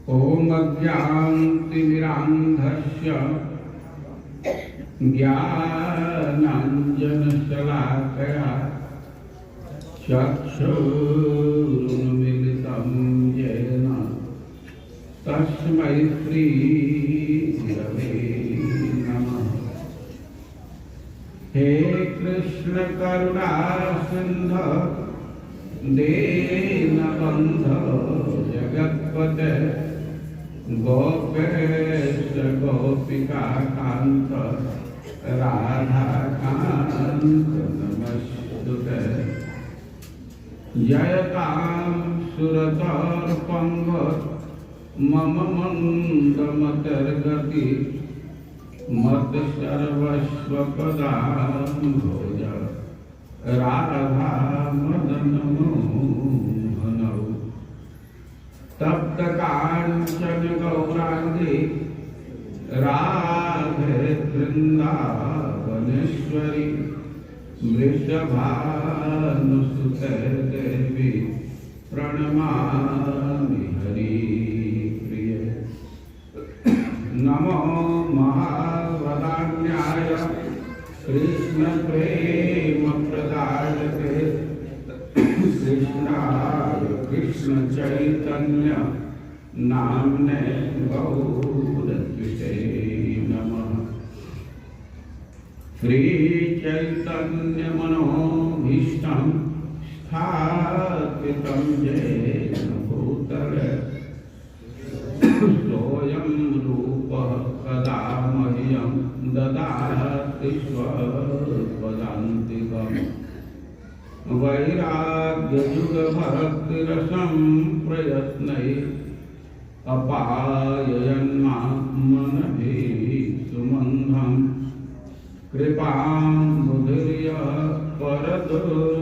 ओम अज्ञानतिमिरान्धस्य ज्ञानाञ्जनशलाकया चक्षुरुन्मीलितं येन तस्मै श्रीगुरवे नमः। हे कृष्ण करुणा सिंधु दीनबन्धो जगत्पते गोपेश गोपिका कांत राधा कांत नमस्तुते। जयतां सुरतर्पंग मम मंदमतिर्गति मत सर्वस्व पदाम्भोज राधा मदन मोहनौ। तप्त कांचन गौरांगी राधे वृंदावनेश्वरी वृषभानुसुते देवी प्रणमामि हरिप्रिये। नमो महावदान्याय कृष्ण प्रेम प्रदायते कृष्णाय कृष्ण चैतन्य नामने गौरद्विषे नमः। श्री चैतन्य मनोभीष्टं स्थापितं येन भूतले सोऽयं रूपः कदा मह्यं ददाति स्वपदान्तिकम्। वैराग्ययुगभक्तिरसं प्रयत्नै अपाययन्मां मनभीसुमन्धं। कृपां मुदिर्य परदुःखदुःखी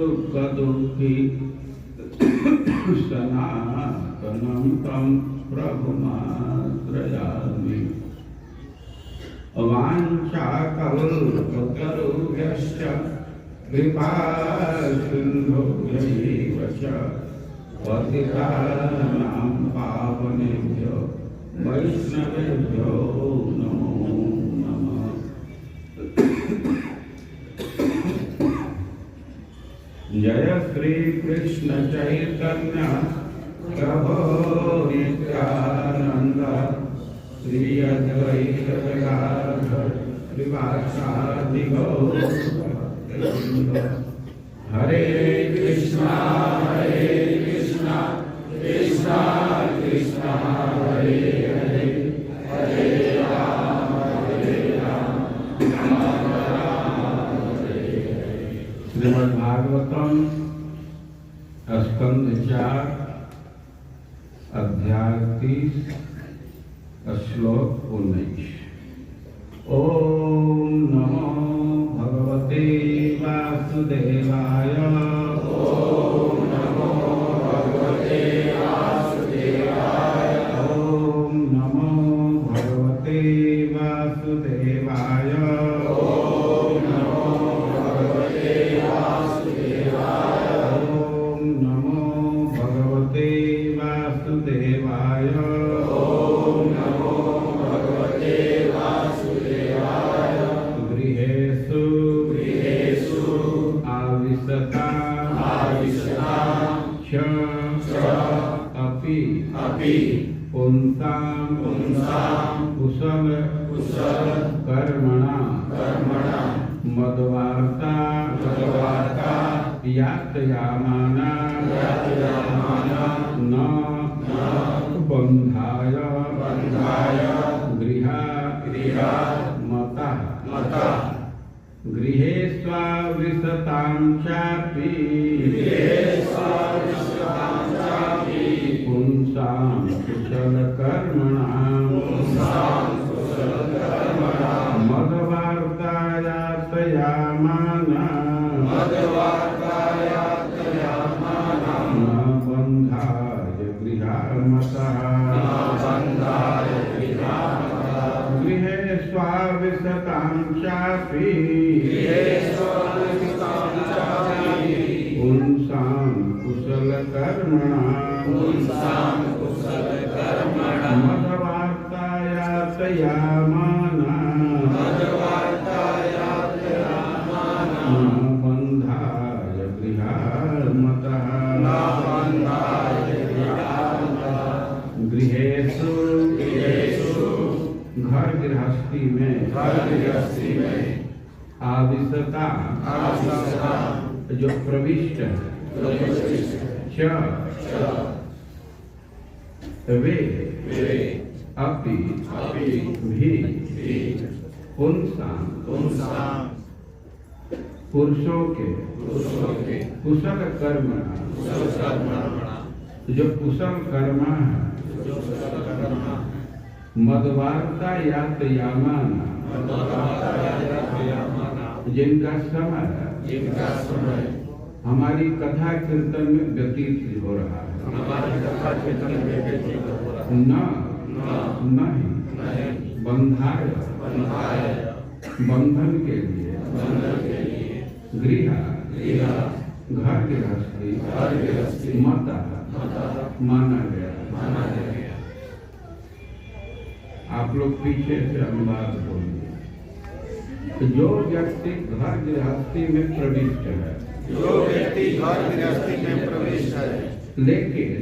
सनातनं तं प्रभुमाश्रयामि। वाञ्छाकल्पतरुभ्यश्च कृपा सिन्धुभ्यैव च पतितानां पावनेभ्यो वैष्णवेभ्यो नमो नमः। जय श्री कृष्ण चैतन्य प्रभो नित्यानंद श्री अद्वैत गदाधर श्रीवासादि गौर। हरे कृष्णा कृष्णा कृष्णा हरे हरे हरे राम राम हरे हरे। श्रीमद्भागवतम स्कंद 4 अध्याय 30 श्लोक 19। ओम नमो भगवते वासुदेवाय। ओम नमो भगवते वासुदेवाय। ओम नमो भगवते वासुदेवाय। ओम नमो भगवते वासुदेवाय। ओम नमो भगवते वासुदेवाय। ओम नमो भगवते वासुदेवाय। गृहेषु आविशता च अपि पुंसां कुशल कर्मणा मद्वार्ता यातयामाना न बन्धाय गृहा मता। गृहेष्वावृषतां चापि पुंसां कुशलकर्मणां मद्वार्ता यातयामाना न बन्धाय गृहा मतः। गृहे स्वाविशतां चापि पुंसां कुशलकर्मणां मदवार्तायातयामाना बन्धाय गृहार्मतः गृहेषु घर गृहस्थी में आविशता जो प्रविष्ट है वे अपि भी पुंसां पुरुषों के कुशल कर्मणा जो कुशल कर्मा है मदवार्ता यातयामाना जिनका समय हमारी कथा कीर्तन में व्यतीत हो रहा है नहीं बंधाय बंधन के लिए गृह घर गृहस्थी माता माना गया। आप लोग पीछे से अनुवाद बोलिए। जो व्यक्ति घर गृहस्थी में प्रविष्ट है लेकिन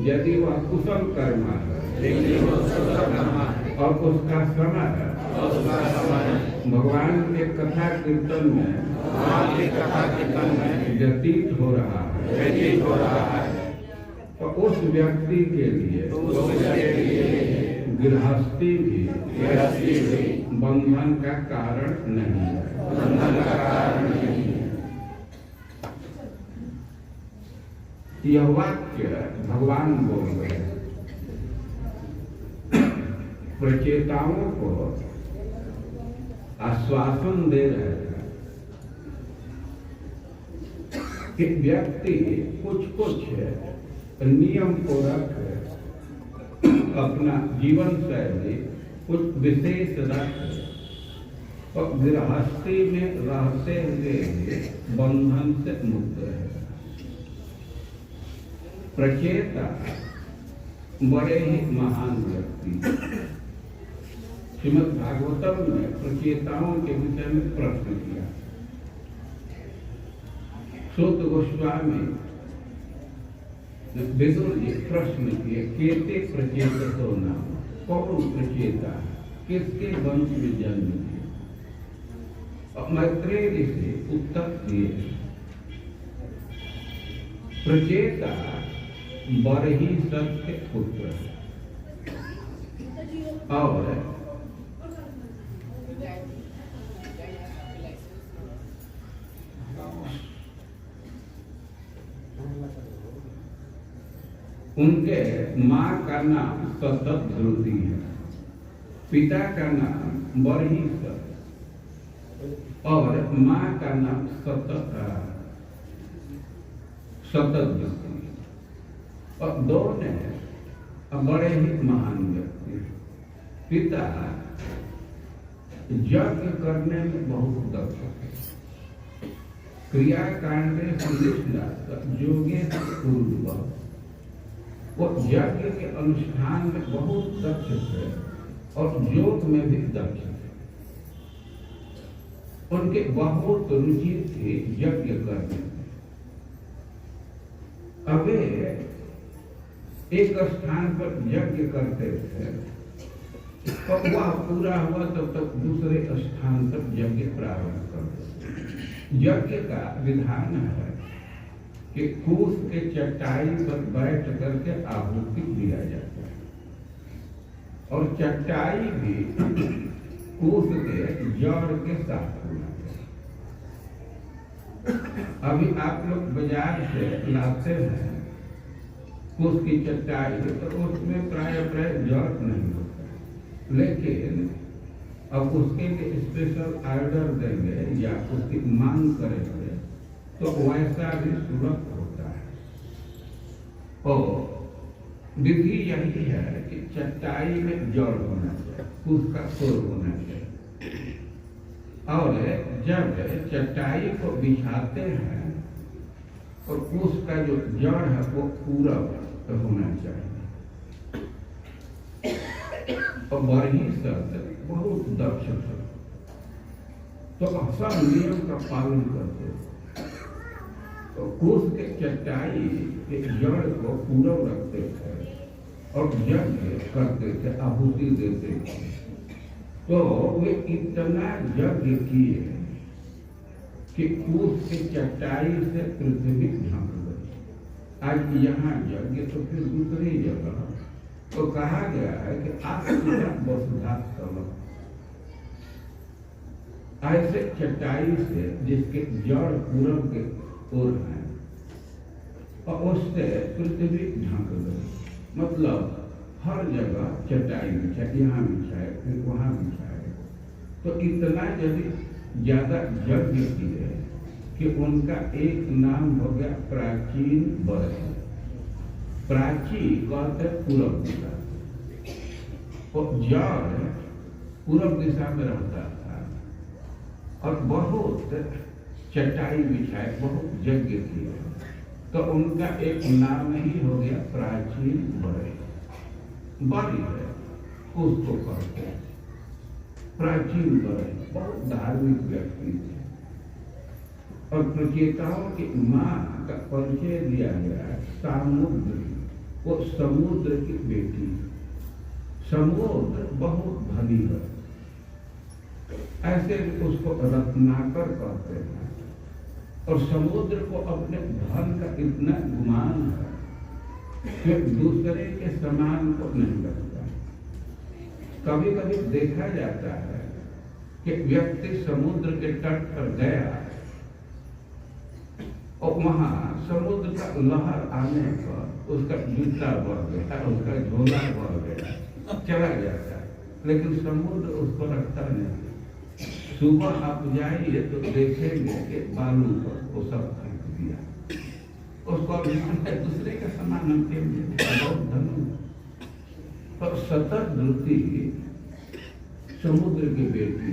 यदि वह कुशल कर्मा है और उसका समय भगवान के कथा कीर्तन में व्यतीत हो रहा है तो उस व्यक्ति के लिए गृहस्थी भी बंधन का कारण नहीं है। यह वाक्य भगवान बोल रहे हैं, प्रचेताओं को आश्वासन दे रहे हैं कि व्यक्ति कुछ नियम को रख अपना जीवन शैली कुछ विशेष रख और गृहस्थी में रहते हुए बंधन से मुक्त है। प्रचेता बड़े ही महान व्यक्ति। श्रीमद् भागवतम में प्रचेताओं के विषय में प्रश्न किया। सूत गोस्वामी विदुर जी प्रश्न किए, केते प्रचेततो नाम, कौन प्रचेता है, किसके वंश में जन्म लिया। और मैत्रेय ऋषि उत्तर दिए, प्रचेता बरही सत्य पुत्र और उनके माँ का नाम सतत ध्रुति है, पिता का नाम बरही सत और माँ का नाम सतत ध्रुति। और दोनों बड़े ही महान व्यक्ति। पिता यज्ञ करने में बहुत दक्ष है, क्रियाकांड योगे पूर्व वो यज्ञ के अनुष्ठान में बहुत दक्ष थे और योग में भी दक्ष थे। उनके बहुत रुचि थी यज्ञ करने में। अब एक स्थान पर यज्ञ करते थे तो वह पूरा हुआ तब तक दूसरे स्थान तक यज्ञ प्रारंभ करते। यज्ञ का विधान है कि कूस के चट्टाई पर बैठ करके आहुति दिया जाता है और चट्टाई भी कूस के जड़ के साथ होना चाहिए। अभी आप लोग बाजार से लाते हैं कूस की चट्टाई तो उसमें प्राय जड़ नहीं होता, लेकिन अब उसके लिए स्पेशल ऑर्डर देंगे या उसकी मांग करेंगे तो वैसा भी सुलभ होता है। और विधि यही है कि चट्टाई में जड़ होना चाहिए। कुश का शोर होना चाहिए। और जब चटाई को बिछाते हैं और कुश का जो जड़ है वो पूरब होना चाहिए। और बरही शब्द बहुत दक्ष था, तो सब नियम का पालन करते थे। तो कुश के चटाई के जड़ को पूरब रखते थे और यज्ञ करते थे, आहुति देते थे। तो वे इतना यज्ञ किए कि कुश की चटाई से पृथ्वी ढक गई। आज यहाँ यज्ञ तो फिर दूसरी जगह तो कहा गया है कि आप वसुधा समझ ऐसे चटाई से जिसके जड़ पूरब के ओर है और उससे पृथ्वी ढक गई। मतलब हर जगह चटाई बिछाए, यहाँ बिछाए, फिर वहाँ बिछाए। तो इतना यदि ज्यादा यज्ञ किए कि उनका एक नाम हो गया प्राचीन वर्ष। प्राची कहते पूर्व दिशा, और जड़ पूर्व दिशा में रहता था और बहुत चटाई बिछाए, बहुत यज्ञ किए। तो उनका एक नाम ही हो गया प्राचीन वर्ष। बड़ी है उसको कहते हैं प्राचीन वर्ष। बहुत धार्मिक व्यक्ति थे और प्रचेताओं की मां का परिचय दिया गया समुद्र। वो समुद्र की बेटी। समुद्र बहुत धनी है, ऐसे उसको रत्नाकर कहते हैं। और समुद्र को अपने धन का इतना गुमान है कि दूसरे के समान को नहीं लगता। कभी कभी देखा जाता है कि व्यक्ति समुद्र के तट पर गया और वहां समुद्र का लहर आने पर उसका जूता बह गया, उसका झोला बह गया, चला जाता है, लेकिन समुद्र उसको रखता नहीं। सुबह आप जाइए तो देखेंगे कि बालू पर वो सब फेंक दिया। उसको अभिमान है दूसरे का समान हम बहुत धनु। और सतत वृत्ति समुद्र की बेटी,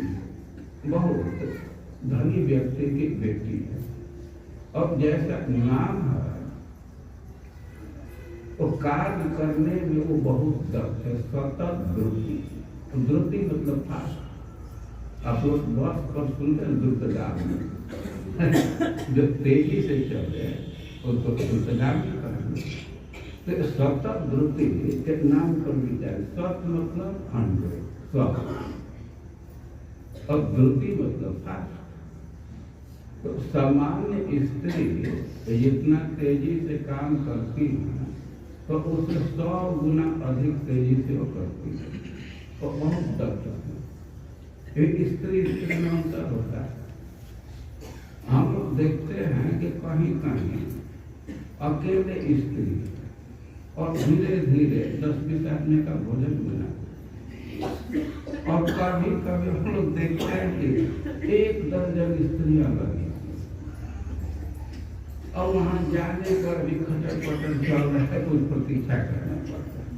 बहुत धनी व्यक्ति की बेटी है। अब जैसा नाम है तो कार्य करने में वो बहुत दक्ष है। सतत वृत्ति, वृत्ति मतलब फास्ट। आप लोग बस पर सुनते हैं द्रुतगामी, जो तेजी से चले उसको द्रुतगामी करेंगे। तो सतत वृत्ति के नाम पर विचार। सत मतलब 100 और वृत्ति मतलब फास्ट। तो सामान्य स्त्री जितना तेजी से काम करती है तो उससे 100 गुना अधिक तेजी से वो करती है। तो बहुत दक्ष है। एक स्त्री में अंतर होता है। हम लोग देखते हैं कि कहीं कहीं अकेले स्त्री और धीरे धीरे 10-20 आदमी का भोजन बना। और कभी कभी हम लोग देखते हैं कि 1 दर्जन स्त्रियां लगी और वहां जाने पर भी खटर पटर चल रहा है, कुछ प्रतीक्षा करना पड़ता है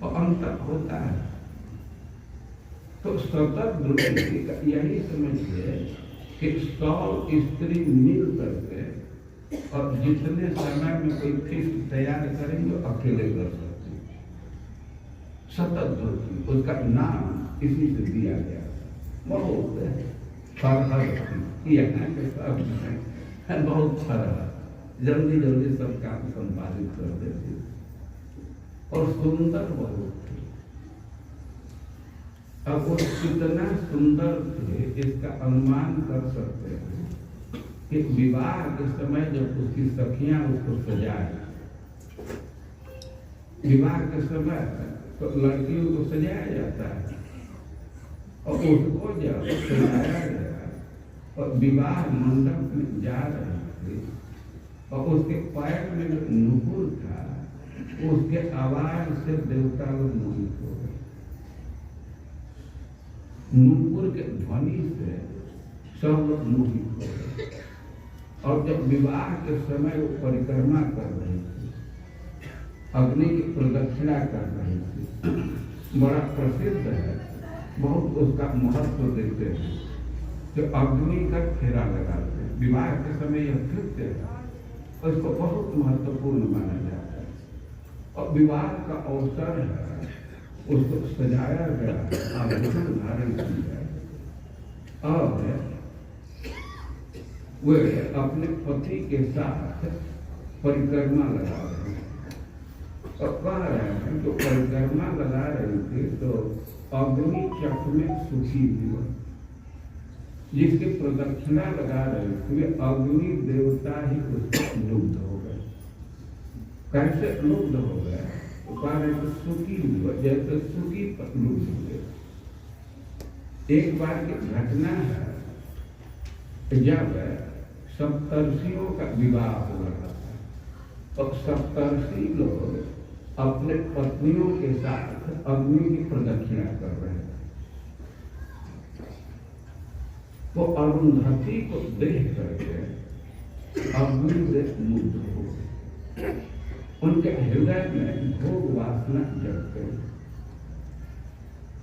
और अंतर होता है। तो सतत वृत्ति का यही समझिए कि 100 स्त्री मिल करके और जितने समय में कोई फिस्ट तैयार करेंगे अकेले कर सकते हैं। सतत वृत्ति, उसका नाम इसी से दिया गया। बहुत बहुत फरक, जल्दी जल्दी सब काम संपादित कर देती और सुंदर बहुत थे। अब वो कितना सुंदर थे इसका अनुमान कर सकते हैं कि विवाह के समय जब उसकी सखियां उसको सजाए, विवाह के समय तो लड़कियों को सजाया जाता है और उसको जब सजाया गया और विवाह मंडप में जा रहे थे और उसके पैर में जो नुपुर था उसके आवाज से देवता लोग मोहित हो गए। नुपुर के ध्वनि से सब लोग मोहित हो गए। और जब विवाह के समय वो परिक्रमा कर रहे थे, अग्नि की प्रदक्षिणा कर रहे थे। बड़ा प्रसिद्ध है उसका महत्व देते हैं, जो अग्नि का फेरा लगाते हैं। विवाह के समय यह कृत्य है और इसको बहुत महत्वपूर्ण माना जाता है। और विवाह का अवसर है, उसको सजाया गया है, आभूषण धारण किया है और वे अपने पति के साथ परिक्रमा लगा रहे हैं। और कह रहे हैं जो परिक्रमा लगा रहे थे तो अग्नि चक्र में सुखी हुआ, जिसकी प्रदक्षिणा लगा रहे थे वे अग्नि देवता ही उसको लुब्ध हो गए। कैसे लुब्ध हो गए? तो कह रहे थे सुखी हुआ, जैसे सुखी लुब्ध हुए। एक बार की घटना है, जब सप्तर्षियों का विवाह हो रहा था और सप्तर्षि लोग अपने पत्नियों के साथ अग्नि की प्रदक्षिणा कर रहे थे। तो अरुंधति को देख करके अग्नि से मुग्ध हो गए। उनके हृदय में भोग वासना जग गई।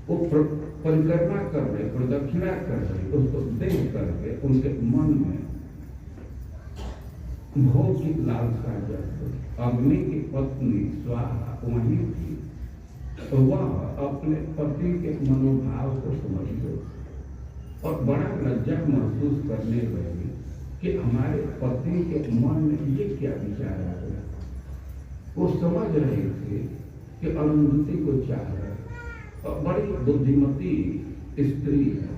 वो परिक्रमा कर रहे, प्रदक्षिणा कर रहे, उसको देख करके उनके मन में भोग की लालसा जग गई। अग्नि की पत्नी स्वाहा वहीं थी, तो वह अपने पति के मनोभाव को समझ गई और बड़ा लज्जा महसूस करने लगी कि हमारे पति के मन में ये क्या विचार आ गया। वो समझ रहे थे कि अरुंधति को चाह रहे और बड़ी बुद्धिमती स्त्री है।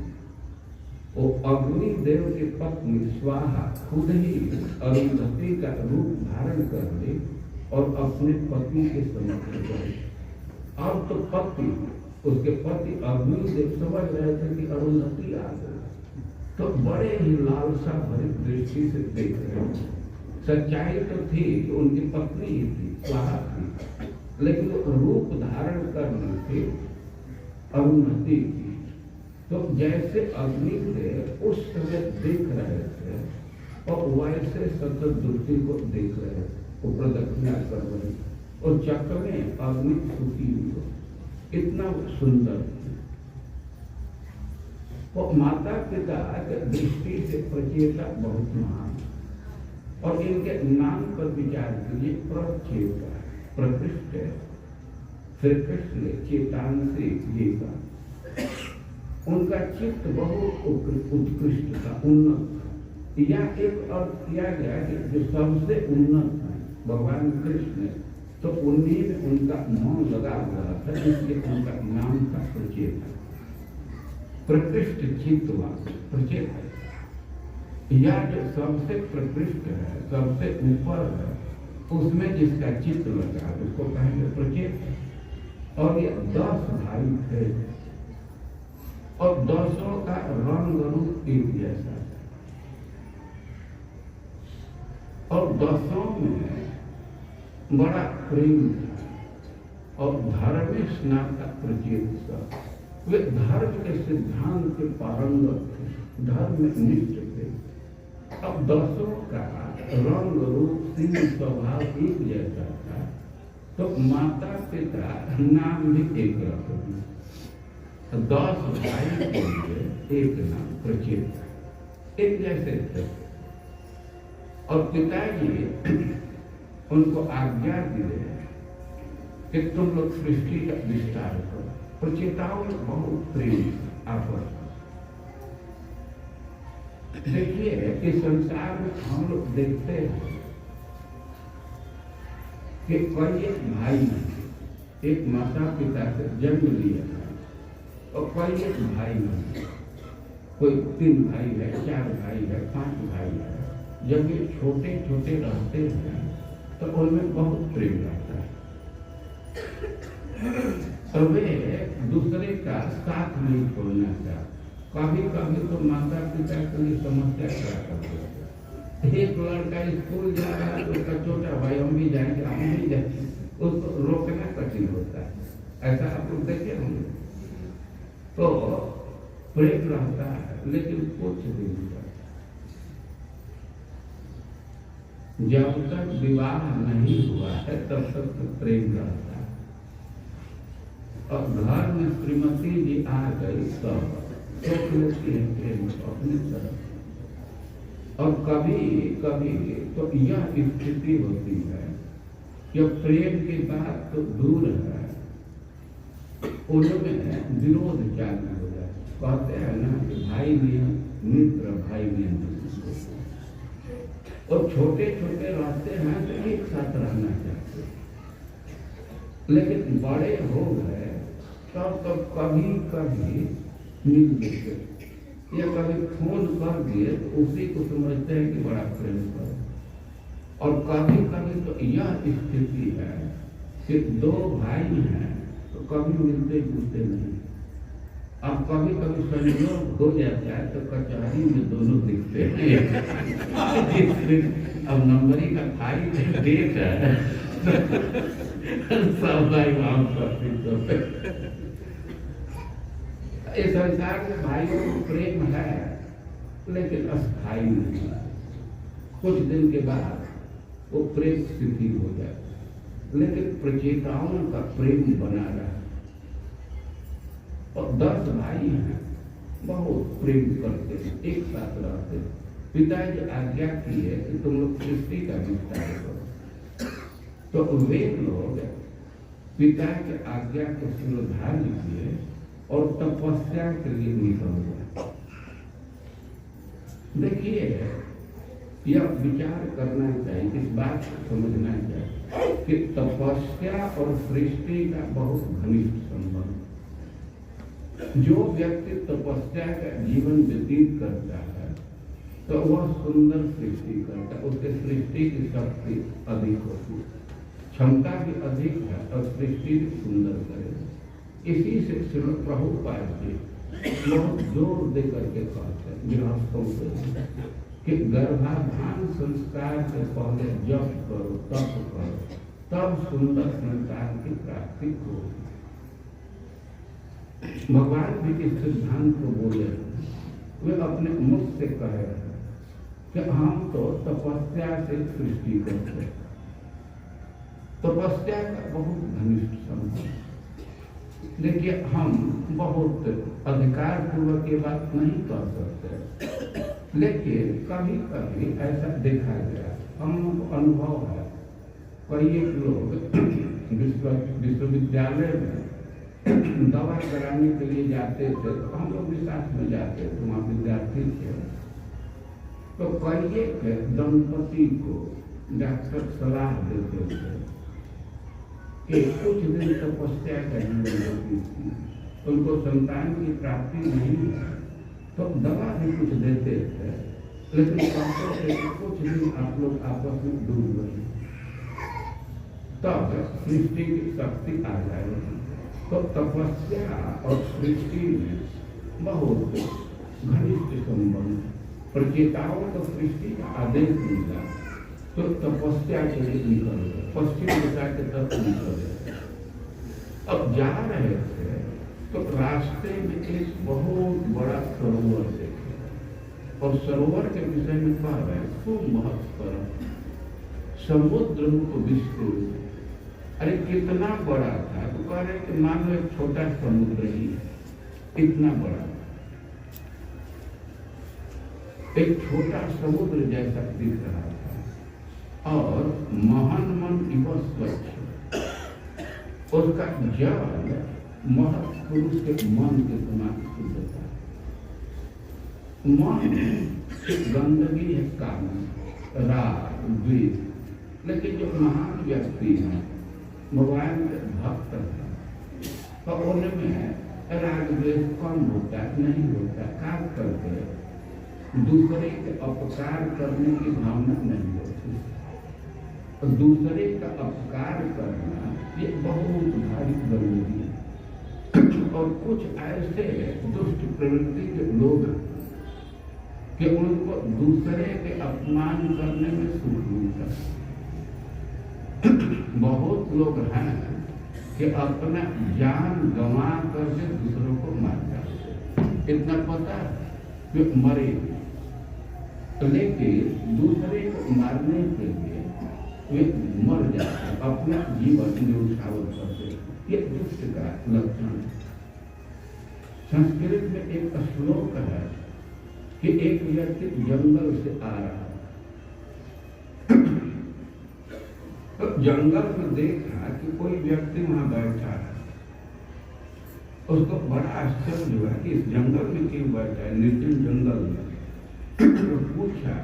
वो अग्निदेव की पत्नी स्वाहा खुद ही अरुंधति का रूप धारण कर ली और अपने पति के समक्ष गई। अब तो पति, उसके पति अग्निदेव समझ रहे थे कि अरुंधति आ गई, तो बड़े ही लालसा भरी दृष्टि से देख रहे थे। सच्चाई तो थी कि उनकी पत्नी ही थी, स्वाहा थी, लेकिन रूप धारण करनी थी अरुंधति की। तो जैसे अग्निदेव उस समय देख रहे थे और वैसे सतत दृष्टि को देख रहे थे, वो प्रदक्षिणा कर रहे और चक्र में अग्नि सुखी हुई, इतना सुंदर। वो माता पिता के दृष्टि से प्रचेता बहुत महान, और इनके नाम पर विचार कीजिए। प्रचेता, प्रकृष्ट, श्री कृष्ण चेतांसी जी का, उनका चित्त बहुत उत्कृष्ट था, उन्नत था। या एक अर्थ किया गया कि जो सबसे उन्नत है भगवान कृष्ण, तो उन्हीं में उनका मन लगा हुआ था, इसलिए उनका नाम था प्रचेता। प्रकृष्ट चित्त प्रचेता, या जो सबसे प्रकृष्ट है, सबसे ऊपर है, उसमें जिसका चित्त लगा उसको कहेंगे प्रचेता। और ये 10 भाई थे और 10 का रंग रूप एक जैसा था, और 10 में बड़ा प्रेम था और धर्म स्नातक प्रचेत था। वे धर्म के सिद्धांत के पारंगत थे, धर्म में निष्ठ थे। अब 10 का रंग रूप सील स्वभाव एक जैसा था, तो माता पिता नाम भी एक रख दिए। 10 भाई के लिए एक नाम प्रचेता, एक जैसे थे। और पिताजी उनको आज्ञा दिए कि तुम लोग सृष्टि का विस्तार करो। प्रचेताओं में बहुत प्रेम आपस। देखिए इस संसार में हम लोग देखते हैं कि कोई एक भाई एक माता पिता से जन्म लिया है और कोई एक भाई नहीं, कोई 3 भाई है, 4 भाई है, 5 भाई है। जब ये छोटे छोटे रहते हैं तो उनमें बहुत प्रेम रहता है, तो वे दूसरे का साथ नहीं छोड़ना चाहते। कभी कभी तो माता पिता के लिए समस्या खड़ा करते हैं। एक लड़का स्कूल जा रहा है तो उसका छोटा भाई हम भी जाएंगे, हम भी जाएंगे, उसको रोकना कठिन होता है। ऐसा आप लोग देखे होंगे। तो प्रेम रहता है लेकिन कुछ भी नहीं रहता। जब तक विवाह नहीं हुआ है तब तक तो प्रेम रहता है। और घर में श्रीमती जी आ गई तब सोच लेती है प्रेम अपनी तरफ। और कभी कभी तो यह स्थिति होती है कि प्रेम की बात तो दूर है, उनमें विरोध चालू हो जाए। कहते हैं ना कि भाई में मित्र, भाई में मित्र, और छोटे छोटे रहते हैं तो एक साथ रहना चाहते, लेकिन बड़े हो गए तब कभी कभी मिल लेते, या कभी फोन कर दिए तो उसी को समझते हैं कि बड़ा प्रेम कर। और कभी कभी तो यह स्थिति है कि दो भाई हैं तो कभी मिलते जुलते नहीं। अब कभी कभी संयोग हो जाता है तो कचहरी में दोनों दिखते हैं। अब नंबरी का भाई डेट है सब भाई वहां पर इस संसार में भाइयों को प्रेम है, लेकिन अस्थायी नहीं। कुछ दिन के बाद वो प्रेम शिथिल हो जाता है, लेकिन प्रचेताओं का प्रेम बना रहा। और 10 भाई हैं, बहुत प्रेम करते हैं, एक साथ रहते हैं। पिताजी आज्ञा की है कि तुम लोग सृष्टि का विस्तार करो, तो वे लोग पिता की आज्ञा को शिरोधार्य किए और तपस्या के लिए निकल गए। देखिए, यह विचार करना चाहिए, इस बात को समझना चाहिए कि तपस्या और सृष्टि का बहुत घनिष्ठ संबंध। जो व्यक्ति तपस्या का जीवन व्यतीत करता है तो वह सुंदर सृष्टि करता है, उसके सृष्टि की शक्ति अधिक होती है, क्षमता भी अधिक है और सृष्टि भी सुंदर करेगा। इसी से श्रील प्रभुपाद जी बहुत जोर दे करके कहते हैं गृहस्थों से कि गर्भाधान संस्कार से पहले जप करो, तप करो, तब सुंदर संतान की प्राप्ति होगी। भगवान भी इस सिद्धांत को बोले, वे अपने मुख से कहे कि हम तो तपस्या से सृष्टि करते हैं। तपस्या का बहुत घनिष्ठ संबंध। देखिए, हम बहुत अधिकार पूर्वक ये बात नहीं कर सकते, लेकिन कभी कभी ऐसा देखा गया, हम लोग को अनुभव है। कई लोग विश्वविद्यालय में दवा कराने के लिए जाते थे, तो हम लोग भी साथ में जाते थे, वहाँ विद्यार्थी थे। तो कई एक दंपति को डॉक्टर सलाह देते थे कि कुछ दिन तपस्या का जीवन व्यतीत, उनको संतान की प्राप्ति नहीं है, तो दवा भी कुछ देते थे, लेकिन कहते थे कि कुछ दिन आप लोग आपस में डूब गए, तब सृष्टि की शक्ति आ जाएगी। तो तपस्या और सृष्टि में बहुत घनिष्ठ संबंध। प्रचेताओं को सृष्टि का आदेश मिला तो तपस्या के लिए निकल गए, पश्चिम दिशा के तरफ निकल गए। अब जा रहे थे तो रास्ते में एक बहुत बड़ा सरोवर देखे, और सरोवर के विषय में कह रहे हैं खूब महत्व, समुद्र को विस्तृत। अरे कितना बड़ा था, तो कह रहे कि मान लो एक छोटा समुद्र ही है, इतना बड़ा, एक छोटा समुद्र जैसा दिख रहा था, और महान मन इव स्वच्छ, उसका जल महत्पुरुष के मन के समान शुद्ध था। मन गंदगी है, काम, राग, द्वेष, लेकिन जो महान व्यक्ति है, भगवान के भक्त है, तो उनमें राग द्वेष कम होता नहीं होता, काम करके दूसरे के अपकार करने की भावना नहीं होती। तो दूसरे का अपकार करना ये बहुत भारी जरूरी है। और कुछ ऐसे दुष्ट प्रवृत्ति के लोग कि उनको दूसरे के अपमान करने में सुख मिलता है। बहुत लोग हैं कि अपना जान गंवा करके दूसरों को मार जाते, इतना पता कि मरे, लेकिन दूसरे को मारने के लिए वे मर जाते, अपना जीवन न्यौछावर करते। ये दुष्ट का लक्षण है। संस्कृत में एक श्लोक है कि एक व्यक्ति जंगल से आ रहा है, तो जंगल में देखा कि कोई व्यक्ति वहां बैठा है। उसको बड़ा आश्चर्य हुआ कि इस जंगल में क्यों बैठा है, निर्जन जंगल में। तो पूछा,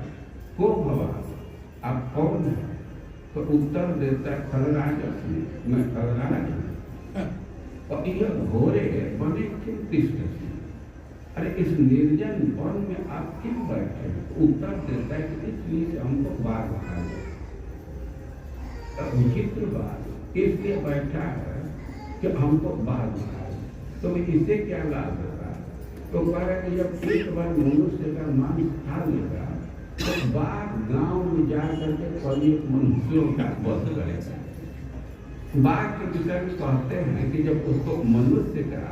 को भवा, आप कौन है? तो उत्तर देता है, खलराज अपने, मैं खलराज हूं। और यह घोरे बने क्यों तिष्ठति? अरे इस निर्जन वन में आप क्यों बैठे हैं? तो उत्तर देता है कि इसलिए हमको बाघ खा गया। विचित्र बात, इसलिए बैठा है कि हमको बाघ खा, तो इससे क्या लाभ होगा? तो कह रहा है कि जब एक बार मनुष्य का मांस खा लेगा तो बाघ गांव में जा करके कभी मनुष्यों का वध करेगा। बाघ के विषय में कहते हैं कि जब उसको मनुष्य का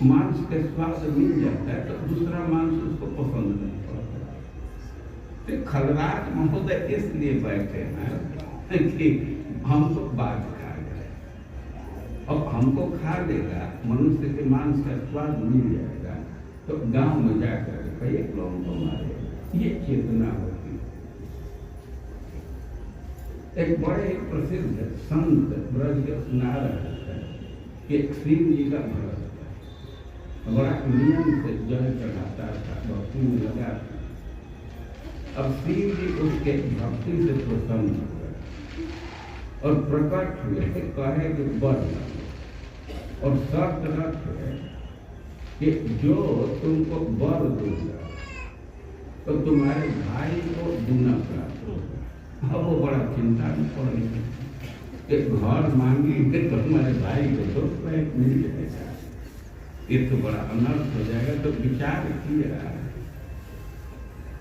मांस के स्वाद मिल जाता है तो दूसरा मांस उसको पसंद नहीं पड़ता। तो खलराज महोदय इसलिए बैठे हैं कि हमको बाघ खा गए, अब हमको खा लेगा, मनुष्य के मांस का स्वाद मिल जाएगा तो गांव में जाकर कई लोगों को मारेगा। ये चेतना होती। एक बड़े प्रसिद्ध संत ब्रज नारद के शिव जी का भक्त था, बड़ा नियम से जल चढ़ाता था, भक्ति में लगा था। अब शिव जी उसके भक्ति से प्रसन्न हो गए और प्रकट हुए, कहे कि बर और शर्त रखे कि जो तुमको बर दूंगा तो तुम्हारे भाई को दूना प्राप्त होगा। अब वो बड़ा चिंता में पड़ गई, एक घर मांगी तो तुम्हारे भाई को तो मिल जाएगा, ये तो बड़ा अनर्थ हो जाएगा। तो विचार किया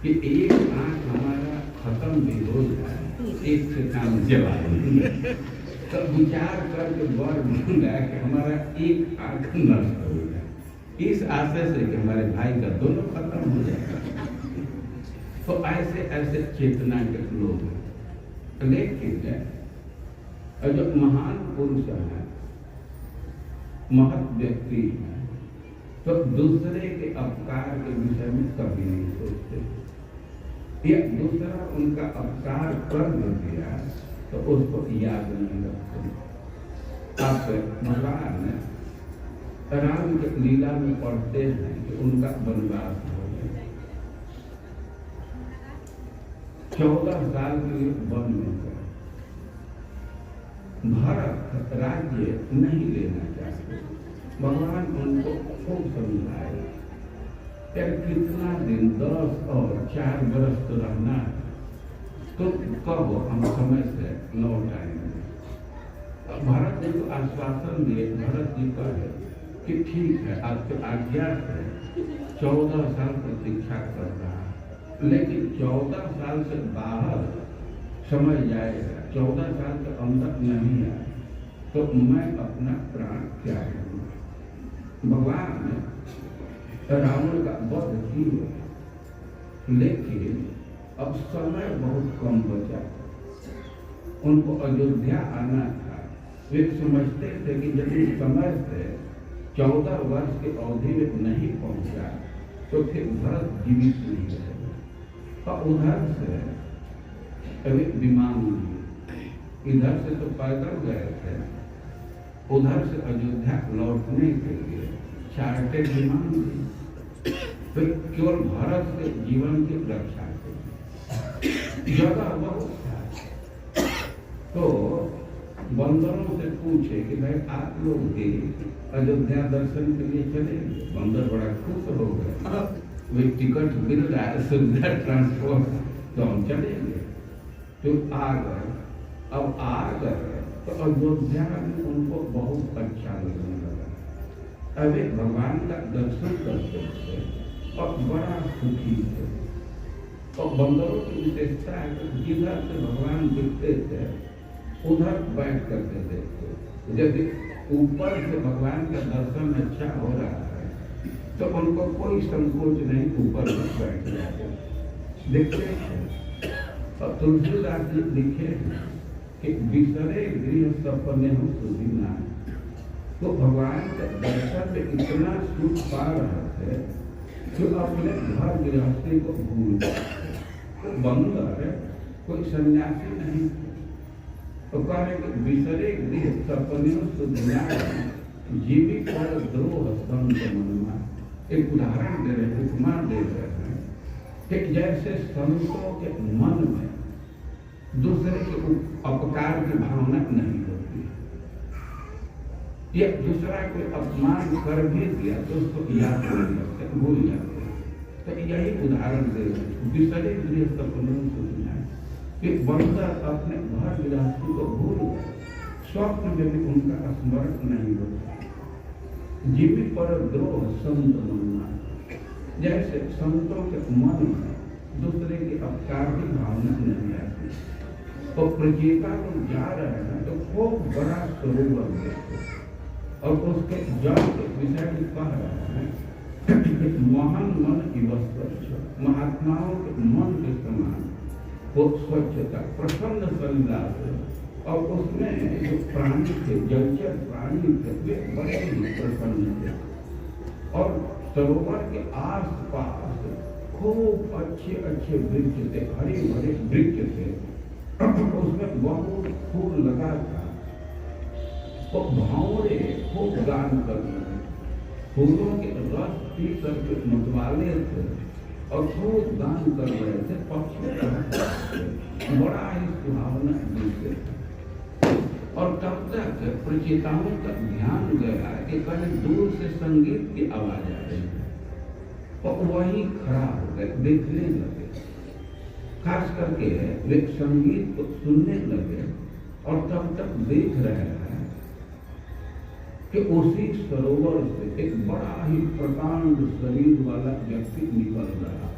कि एक आंख हमारा खत्म भी हो जाए, एक से काम चला। तो विचार करके बर मांगा कि हमारा एक आंख नष्ट हो जाए, इस आशय से कि हमारे भाई का दोनों खत्म हो जाएगा। तो ऐसे ऐसे चेतना के लोग हैं। लेकिन जो महान पुरुष है, महत व्यक्ति है, तो दूसरे के अपकार के विषय में कभी नहीं सोचते। या दूसरा उनका अपकार कर दिया तो उसको याद नहीं रखते। आप भगवान राम के लीला में पढ़ते हैं कि उनका वनवास हो गया, 14 साल के लिए वन में गए। भरत राज्य नहीं लेना चाहते, भगवान उनको खूब समझाए, कितना दिन 10 और 4 बरस तो रहना है, तो कब हम समय से लौट आएंगे। भरत जी को आश्वासन दिए, भरत जी कहे कि ठीक है, आपके आज्ञा से 14 साल प्रतीक्षा कर रहा है, लेकिन 14 साल से बाहर समय जाएगा, 14 साल के अंदर नहीं आए तो मैं अपना प्राण त्यागूंगा। भगवान ने रावण का वध किया, लेकिन अब समय बहुत कम बचा, उनको अयोध्या आना था। वे समझते थे कि यदि समय से 14 वर्ष की अवधि में नहीं पहुंचा तो फिर भरत जीवित नहीं रहेगा। और उधर से कभी विमान नहीं, इधर से तो पैदल गए थे, उधर से अयोध्या लौटने के लिए चार्टेड विमान थी। फिर केवल भारत के जीवन की रक्षा के जगह बहुत था। तो बंदरों से पूछे कि भाई आप लोग भी अयोध्या दर्शन के लिए चलेंगे? बंदर बड़ा खुश हो गए, वे टिकट मिल रहा है, सुविधा ट्रांसपोर्ट, तो हम चलेंगे। तो आ गए। अब आ गए तो अयोध्या में उनको बहुत अच्छा लगने लगा। अब भगवान का दर्शन करते थे और बड़ा सुखी थे। और बंदरों की विशेषता है कि जिधर से भगवान दिखते थे उधर बैठ करके देखते। यदि ऊपर से भगवान का दर्शन अच्छा हो रहा है तो उनको कोई संकोच नहीं, ऊपर बैठ जाते देखते थे। और तुलसीदास जी लिखे कि विसरे गृह सपने हो सुधीना। तो भगवान का दर्शन में इतना सुख पा रहे थे जो अपने घर गृहस्थी को भूल गए। तो बंदर कोई सन्यासी नहीं, तो कह रहे कि विसरे गृह सपने हो सुधीना जीवी पर द्रोह संत मनमा। एक उदाहरण दे रहे, उपमा दे रहे हैं कि जैसे संतों के मन में दूसरे के अपकार की भावना नहीं होती, या दूसरा कोई अपमान कर भी दिया तो उसको याद नहीं करते, भूल जाते। तो यही उदाहरण दे रहे हैं, विसरे गृह सपने सुधीना कि बंदर अपने घर गृहस्थी को भूल गए, स्वप्न में भी उनका स्मरण नहीं होता। जीवी पर द्रोह संत मनना, जैसे संतों के मन में दूसरे के अपकार की भावना नहीं आती। तो प्रचेता को जा रहे हैं तो खूब बड़ा सरोवर देखो और उसके जल के विषय में कह रहे हैं महान मन इवस्वच्छ, महात्माओं के मन के समान वो स्वच्छता प्रसन्न सलिला से, और उसमें जो प्राणी थे, जलचर प्राणी थे, वे बड़े ही प्रसन्न थे। और सरोवर के आस पास खूब अच्छे अच्छे वृक्ष थे, हरे भरे वृक्ष थे, उसमें बहुत फूल लगा था। तो भंवरे खूब गान कर रहे, फूलों के रस पी करके मतवाले थे और खूब गान कर रहे थे। पक्षी बड़ा ही सुहावना दृश्य था। और तब तक प्रचेताओं का ध्यान गया कि कहीं दूर से संगीत की आवाज आ रही है, और वहीं खड़ा हो गए, देखने लगे। खास करके वे संगीत को सुनने लगे और तब तक देख रहे हैं कि उसी सरोवर से एक बड़ा ही प्रकांड शरीर वाला व्यक्ति निकल रहा,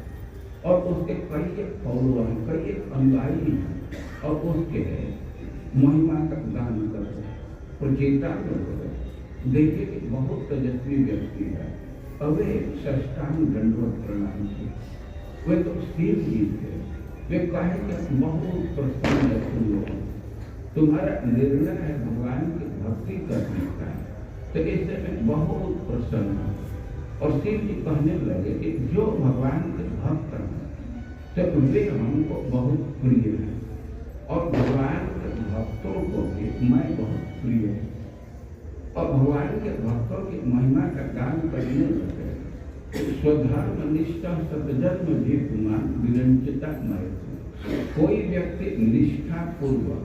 और उसके कई फॉलोअर हैं, कई अनुयायी हैं, और उसके महिमा का गान कर रहे। प्रचेता लोग देखे कि बहुत तेजस्वी व्यक्ति है, अवे साष्टांग दंडवत प्रणाम किए। वे तो शिव जी थे। वे कहे कि बहुत प्रसन्न है तुम लोग, तुम्हारा निर्णय है भगवान की भक्ति करने का, तो इससे मैं बहुत प्रसन्न हूँ। और शिव जी कहने लगे कि जो भगवान के भक्त हैं तो वे हमको बहुत प्रिय हैं, और भगवान के भक्तों को भी मैं बहुत प्रिय हूँ। और भगवान के भक्तों की महिमा का गान करने लगे। स्वधर्म निष्ठा सतजन्म भी कुमार विरंचिता मय। कोई व्यक्ति निष्ठा पूर्वक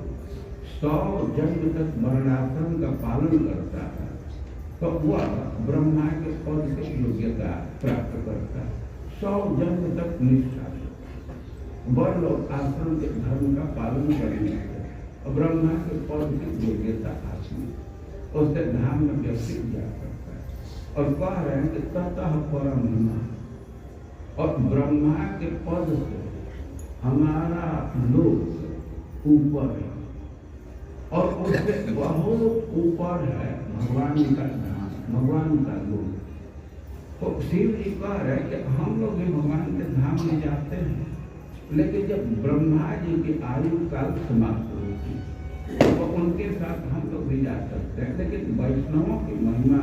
100 जन्म तक वर्णाश्रम का पालन करता है तो वह ब्रह्मा के पद की योग्यता प्राप्त करता है। 100 जन्म तक निष्ठा वर्ण और आश्रम के धर्म का पालन करने से ब्रह्मा के पद की योग्यता आती है, उससे धाम में व्यक्ति जा सकता है। और कह रहे हैं कि ततः परम महिमा, और ब्रह्मा के पद से हमारा लोक ऊपर है, और उससे बहुत ऊपर है भगवान का धाम, भगवान का लोक। तो शिव जी कह रहे हैं कि हम लोग भी भगवान के धाम में जाते हैं, लेकिन जब ब्रह्मा जी की आयु काल समाप्त होती तो उनके साथ हम लोग भी जा सकते हैं। लेकिन वैष्णवों की महिमा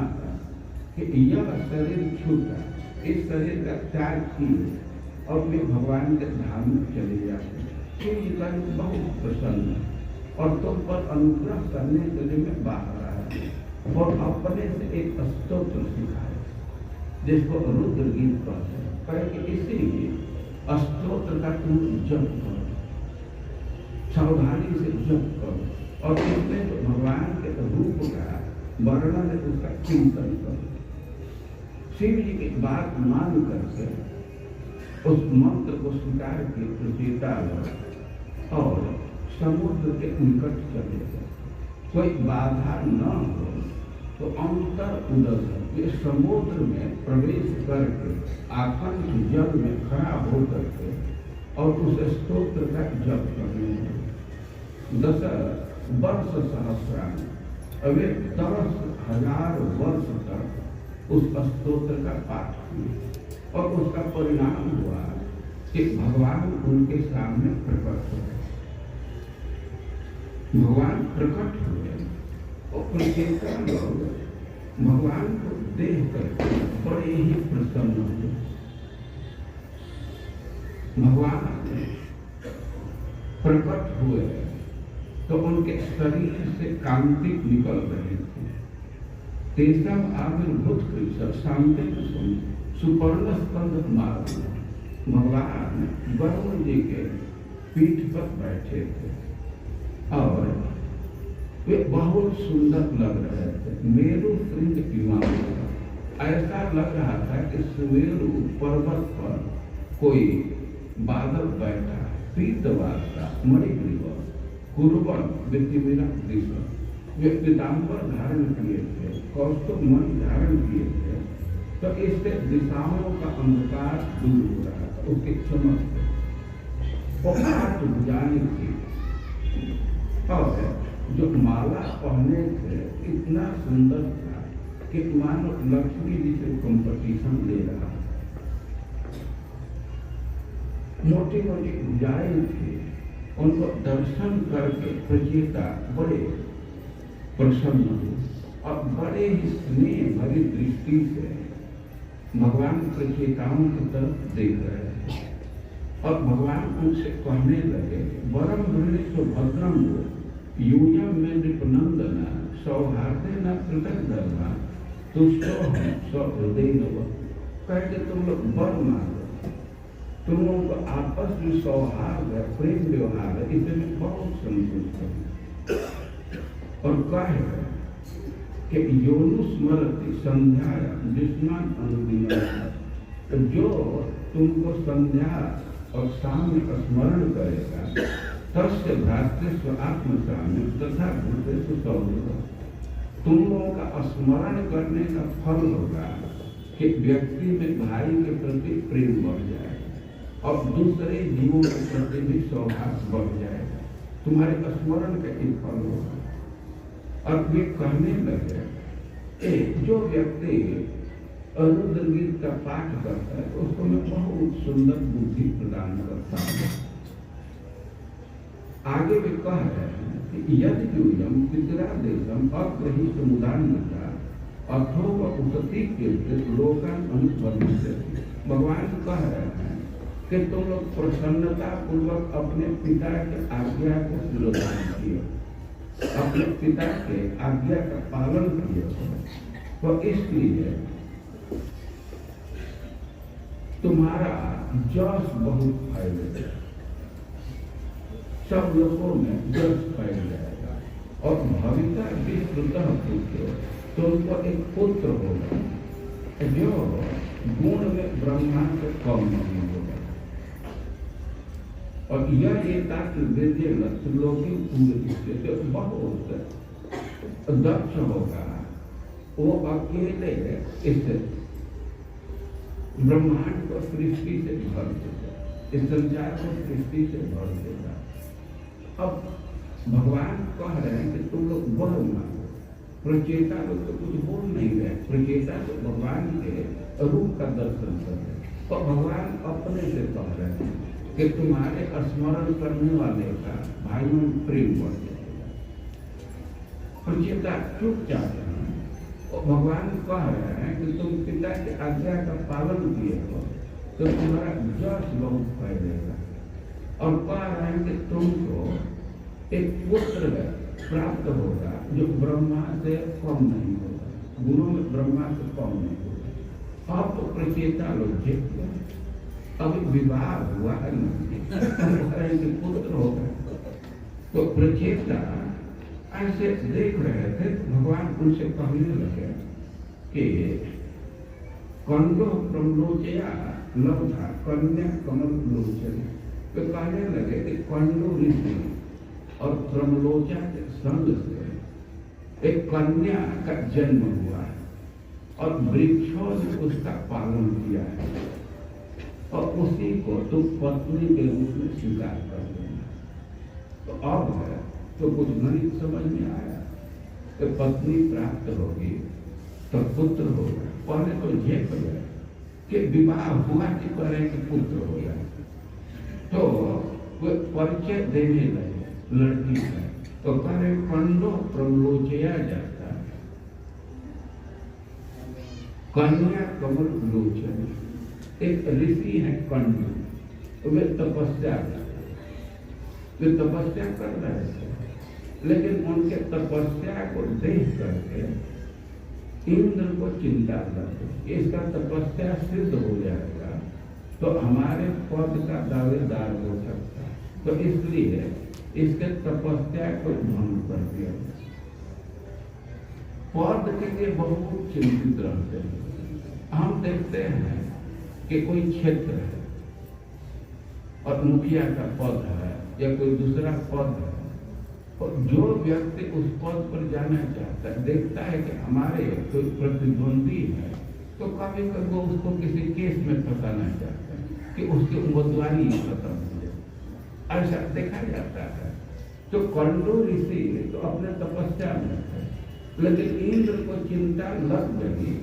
कि यह शरीर छूटा, इस शरीर का त्याग किए और वे भगवान के धाम में चले जाते हैं। शिव जी का बहुत प्रसन्न है और तुम पर अनुग्रह करने के लिए मैं बाहर आया और अपने से एक स्तोत्र सिखाया जिसको रुद्र गीत कहते हैं। कहे कि इसी स्तोत्र का तुम जप करो, सावधानी से जप करो और इसमें जो भगवान के रूप का वर्णन है उसका चिंतन करो। शिव जी की बात मान करके उस मंत्र को स्वीकार किए प्रचेता और समुद्र के निकट चले गए। कोई बाधा न हो तो अंतर उदल ये समुद्र में प्रवेश करके आकांक्ष जल में खड़ा होकर के और उस स्तोत्र का जप करने लगे। 10 वर्ष सहस्रान अवे 10,000 वर्ष तक उस स्तोत्र का पाठ किया और उसका परिणाम हुआ कि भगवान उनके सामने प्रकट हो गए। भगवान प्रकट हुए और प्रचेता लोग भगवान को देख कर बड़े ही प्रसन्न हुए। भगवान प्रकट हुए तो उनके शरीर से कांति निकल रही थी। तेसम आविर्भूत कृष्ण शांति सुपर्ण स्कंद मार। भगवान वरुण जी के पीठ पर बैठे थे और वे बहुत सुंदर लग रहे थे। मेरु श्रृंग विमान, ऐसा लग रहा था कि सुमेरु पर्वत पर कोई बादल बैठा। पीतवासा मणिग्रीव कुरुवन विधिमिरा दिशा, वे पीताम्बर धारण किए थे, कौस्तुभ मणि धारण किए थे। तो इससे दिशाओं का अंधकार दूर हो रहा था। उसकी चमक भुजाएं थी और जो माला पहने थे इतना सुंदर था कि मानो लक्ष्मी जी से कंपटीशन ले रहा। मोटी मोटी भुजाएं थी। उनको दर्शन करके प्रचेता बड़े प्रसन्न हुए और बड़े ही स्नेह भरी दृष्टि से भगवान प्रचेताओं की तरफ देख रहे थे। और भगवान उनसे कहने लगे, वरम भृणेषु भद्रम यूयम में नृपनंदन सौहार्दे न पृथक धर्मा तुष्टो हम सहृदय नव। कह के तुम लोग वर मांगो, तुम लोगों को आपस में सौहार्द है, प्रेम व्यवहार है, इसे मैं बहुत संतुष्ट हूँ। और कहे कि योनुस्मरति संध्या दुष्मान अनुदिन, जो तुमको संध्या और शाम में स्मरण करेगा तस्य भ्रातृस्व आत्मसाम्य तथा भूतेषु सौहृदः। तुम लोगों का स्मरण करने का फल होगा कि व्यक्ति में भाई के प्रति प्रेम बढ़ जाएगा और दूसरे जीवों के प्रति भी सौहार्द बढ़ जाएगा। तुम्हारे स्मरण का एक फल होगा। और वे कहने लगे, जो व्यक्ति रुद्र गीत का पाठ करता है तो उसको मैं बहुत सुंदर बुद्धि प्रदान करता हूँ। आगे वे कह रहे हैं कि यदि यूयम पितरा देशम अग्रहित मुदान्यता अथोव उपति के लोकान अनुवर्णित। भगवान कह रहे हैं कि तुम लोग प्रसन्नता पूर्वक अपने पिता के आज्ञा को शिरोधान किए, अपने पिता के आज्ञा का पालन किए, तो इसलिए तुम्हारा जस बहुत फैलेगा, सब लोगों में जस फैल जाएगा। और भविता विस्तृतः पुत्र, तुमको एक पुत्र होगा जो गुण में ब्रह्मा से कम नहीं होगा। और यह एक त्रिलोकी पूरे बहुत दक्ष होगा। वो अकेले इस ब्रह्मांड को सृष्टि से भर देगा, इस संसार को सृष्टि से भर देगा। अब भगवान कह रहे हैं कि तुम लोग वर मांगो। प्रचेता लोग तो कुछ बोल नहीं रहे। प्रचेता तो भगवान के रूप का दर्शन कर रहे। और भगवान अपने से कह रहे हैं कि तुम्हारे स्मरण करने वाले का भाइयों में प्रेम बढ़ जाएगा। प्रचेता चुपचाप है। भगवान कह रहे हैं कि तुम पिता की आज्ञा का पालन किए हो तो तुम्हारा यश बहुत फैलेगा। और कह रहे हैं कि तुमको एक पुत्र प्राप्त होगा जो ब्रह्मा से कम नहीं होगा, गुणों में ब्रह्मा से कम नहीं होगा। अब तो प्रचेता लोग जीत गए, अभी विवाह हुआ है नहीं, कि पुत्र होगा। तो प्रचेता ऐसे देख रहे थे। भगवान उनसे कहने लगे कि कंडो प्रमलोचया लब्धा कन्या कमल लोचन। तो कहने लगे कि कंडो ऋषि और प्रमलोचा के संग से एक कन्या का जन्म हुआ है और वृक्षों ने उसका पालन किया है और उसी को तुम पत्नी के रूप में स्वीकार कर लेना। तो अब है तो कुछ गणित समझ में आया कि पत्नी प्राप्त होगी तो पुत्र होगा। पहले तो ये कहे कि विवाह हुआ कि करें कि पुत्र होगा। तो वो परिचय देने लगे लड़की का, तो करे कंडो प्रलोचया जाता, कन्या कमल लोचन। एक ऋषि है कंडो, वे तपस्या कर रहे थे, लेकिन उनके तपस्या को देख करके इंद्र को चिंता लगी, इसका तपस्या सिद्ध हो जाएगा तो हमारे पद का दावेदार हो सकता है, तो इसलिए इसके तपस्या को भंग कर दिया। पद के लिए बहुत चिंतित रहते हैं। हम देखते हैं कि कोई क्षेत्र है और मुखिया का पद है या कोई दूसरा पद है, और जो व्यक्ति उस पद पर जाना चाहता है, देखता है कि हमारे कोई प्रतिद्वंदी है, तो कभी कभी वो उसको किसी केस में फंसाना चाहता है कि उसकी उम्मीदवारी खत्म हो जाए, ऐसा देखा जाता है। तो कंडो ऋषि तो अपने तपस्या में थे, लेकिन इंद्र को चिंता लग गई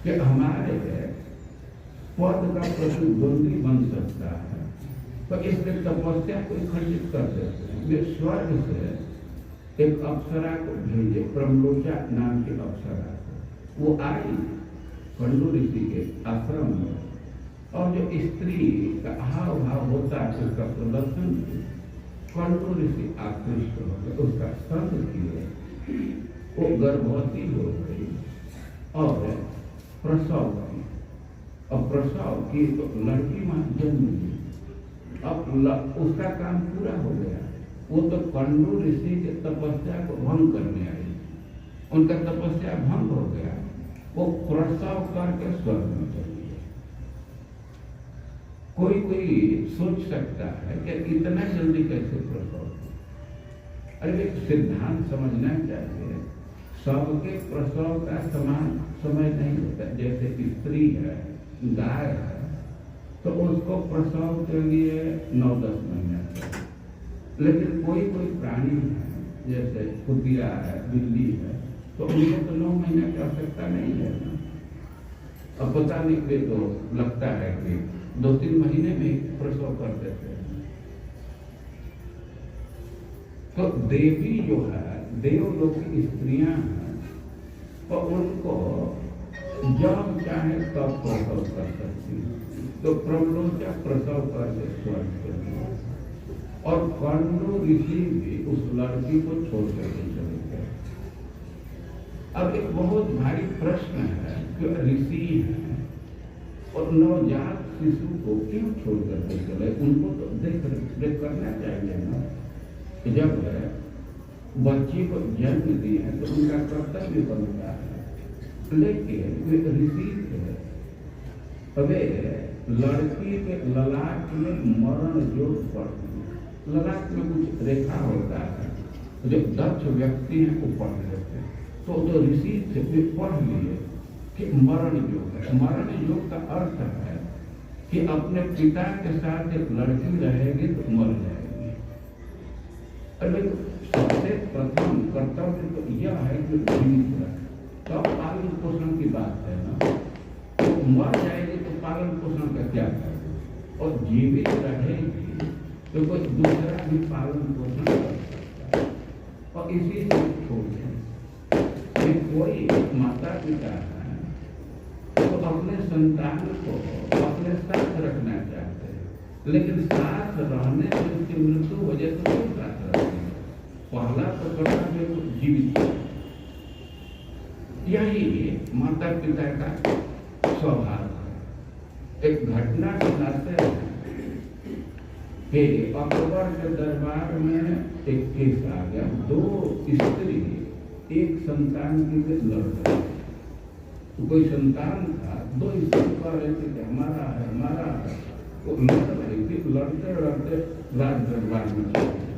कि हमारे पद का प्रतिद्वंदी बन सकता है, तो इसलिए तपस्या को खंडित कर देते हैं। वे स्वर्ग से एक अप्सरा को भेजे, प्रमलोचा नाम की अप्सरा को। वो आई कंडो ऋषि के आश्रम में, और जो स्त्री का हाव भाव होता है उसका प्रदर्शन कंडो ऋषि आकृष्ट हो गए, उसका संग किए, वो गर्भवती हो गई और प्रसव की, और प्रसव की तो लड़की मां जन्म ली। अब उसका काम पूरा हो गया, वो तो कंडो ऋषि के तपस्या को भंग करने आई, उनका तपस्या भंग हो गया, वो प्रसव करके स्वर्ग में चली गई। कोई सोच सकता है कि इतना जल्दी कैसे प्रसव? अरे सिद्धांत समझना चाहिए, सबके प्रसव का समान समय नहीं होता। जैसे स्त्री है, गाय है, तो उसको प्रसव के लिए 9-10 महीने चाहिए, लेकिन कोई प्राणी है जैसे कुतिया है, बिल्ली है, तो उनको तो 9 महीने की आवश्यकता नहीं है ना। अब पता नहीं कि तो लगता है कि 2-3 महीने में प्रसव कर देते हैं। तो देवी जो है, देवलोक की स्त्रियां हैं, तो उनको जब चाहे तब प्रसव कर सकती है। तो प्रमलोचा प्रसव करके स्वर्ग चले, और कंडो ऋषि भी उस लड़की को छोड़ करके चले गए। अब एक बहुत भारी प्रश्न है कि ऋषि हैं और नवजात शिशु को क्यों छोड़ करके चले? उनको तो देख रेख करना चाहिए ना। जब बच्ची को जन्म दिया तो उनका कर्तव्य बनता है, लेकिन वे ऋषि थे, वे लड़की के ललाट में मरण योग पढ़ते, ललाट में कुछ रेखा होता है, जो दक्ष व्यक्ति हैं वो पढ़ लेते हैं, तो जो ऋषि थे वे पढ़ लिए कि मरण योग है। मरण योग का अर्थ है कि अपने पिता के साथ एक लड़की रहेगी तो मर जाएगी। अरे सबसे प्रथम कर्तव्य तो यह है कि जीवित रहे, तब पालन पोषण की बात है ना। तो मर जाएगी तो पालन पोषण का क्या करें, और जीवित रहेगी तो कोई दूसरा भी पालन पोषण कर सकता है, और इसी से छोड़े। कोई माता पिता है तो अपने संतान को अपने साथ रखना चाहते हैं, लेकिन साथ रहने से उसकी मृत्यु हो जाए तो क्यों साथ रखते हैं? पहला तो कर्तव्य को जीवित, यही माता पिता का स्वभाव है। एक घटना सुनाते हैं कि अकबर के दरबार में एक केस आ गया, 2 स्त्री एक संतान के लिए लड़ रहे थे। तो कोई संतान था, 2 स्त्री कह रहे थे कि हमारा है हमारा है, वो लड़ रही थी, लड़ते लड़ते राज दरबार में चले गए।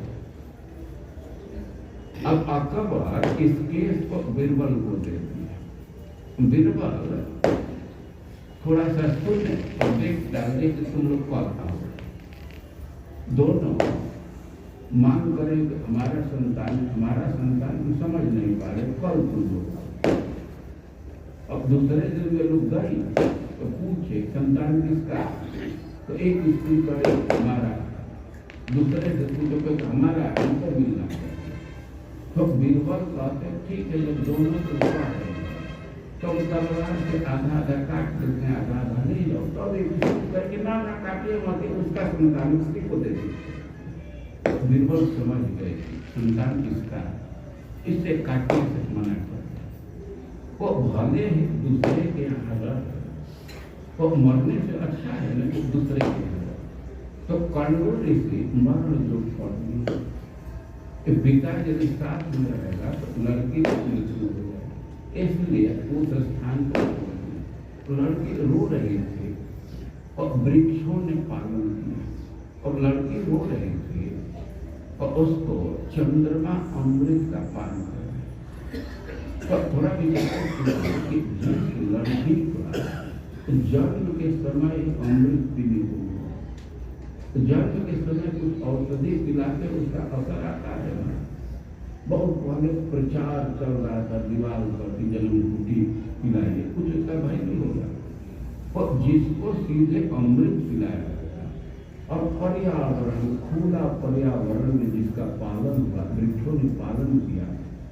अब अकबर इस केस को बीरबल को दे दिया। बीरबल थोड़ा सा सुने और देख डाले कि तुम लोग कौन हो। दोनों मांग करें कि हमारा संतान हम समझ नहीं पा रहे, कल तुम लोग। अब दूसरे दिन वे लोग गई तो पूछे संतान किसका, तो एक स्त्री कहे हमारा, दूसरे से पूछो कि हमारा हमको मिलना चाहिए। तो बीरबल कहते ठीक है, जब दोनों को है तो तलवार से आधा आधा काट देते हैं, आधा आधा नहीं लो, तो करके ना काटिए मत, उसका संतान उसी को दे दीजिए। बीरबल समझ गए संतान किसका, इससे काटने से मना कर। वो भले ही दूसरे के यहाँ रह, वो मरने से अच्छा है ना कि दूसरे के यहाँ। तो कण्व ऋषि मरण जो पड़नी, पिता यदि साथ में रहेगा तो लड़की को मृत्यु हो जाए, इसलिए उस स्थान पर लड़की रो रही थी और वृक्षों ने पालन किया और लड़की रो रही थी और उसको चंद्रमा अमृत का पान कर। तो थोड़ा विचार कि जिस लड़की का जन्म के समय अमृत पीने को, जन्म के समय कुछ औषधि पिलाते उसका असर आता है ना। बहुत पहले प्रचार चल रहा था दीवार पर कि जन्म बूटी पिलाइए, कुछ उसका भय नहीं होगा। और जिसको सीधे अमृत पिलाया गया और पर्यावरण, खुला पर्यावरण में जिसका पालन हुआ, वृक्षों ने पालन किया,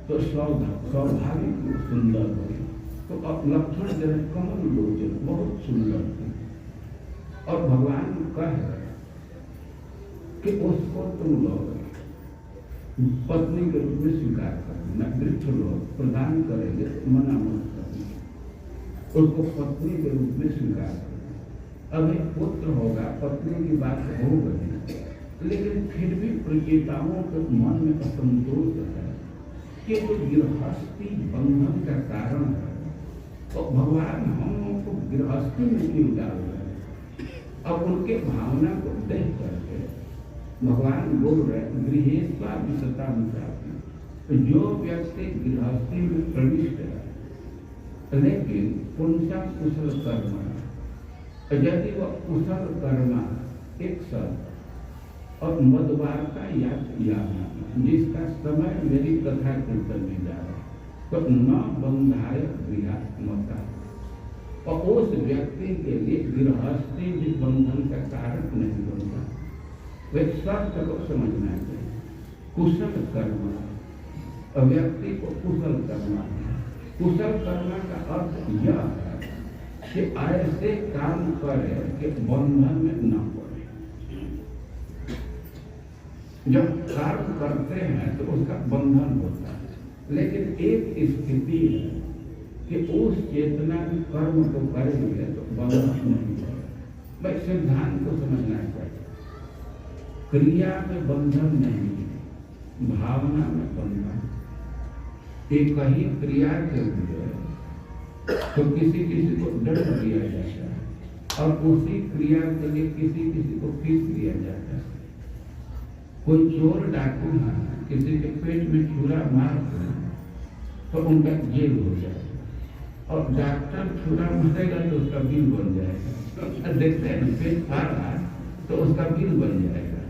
तो स्वाभाविक सुंदर हुई। तो अब लक्षण जो है कमल लोचन, बहुत सुंदर थे। और भगवान कहे कि उसको तुम लोग पत्नी के रूप में स्वीकार करना, वृक्ष लोग प्रदान करेंगे तो मना मत करना, उसको पत्नी के रूप में स्वीकार करना। अब एक पुत्र होगा, पत्नी की बात हो गई, लेकिन फिर भी प्रचेताओं के मन में असंतोष है कि जो गृहस्थी बंधन का कारण है, तो भगवान हम लोगों को गृहस्थी में क्यों डाल रहे हैं। अब उनके भावना को देख करके भगवान बोल रहे गृहेश्वा विशता विचार, तो जो व्यक्ति गृहस्थी में प्रविष्ट है लेकिन पुंसा कुशल कर्म, यदि वह कुशल कर्मा एक सब और मदवार्ता याद जिसका समय मेरी कथा कीर्तन में जा रहा, तो न बंधाय गृहमता, और उस व्यक्ति के लिए गृहस्थी भी बंधन का कारण नहीं बनता। वे शब्द को समझना चाहिए। कुशल कर्म, व्यक्ति को कुशल करना है। कुशल करना का अर्थ यह है कि ऐसे काम करे कि बंधन में न पड़े। जब कर्म करते हैं तो उसका बंधन होता है, लेकिन एक स्थिति है कि उस चेतना में कर्म को करेंगे तो बंधन नहीं होगा। भाई सिद्धांत को समझना चाहिए। क्रिया में बंधन नहीं है, भावना में बंधन। एक ही क्रिया के लिए तो किसी किसी को दंड दिया जाता है और उसी क्रिया के लिए किसी किसी को फीस दिया जाता है। कोई चोर डाकू है, किसी के पेट में छुरा मार तो उनका जेल हो जाएगा, और डॉक्टर छुरा मारेगा तो उसका बिल बन जाएगा। देखते हैं पेट फाड़ रहा तो उसका बिल बन जाएगा।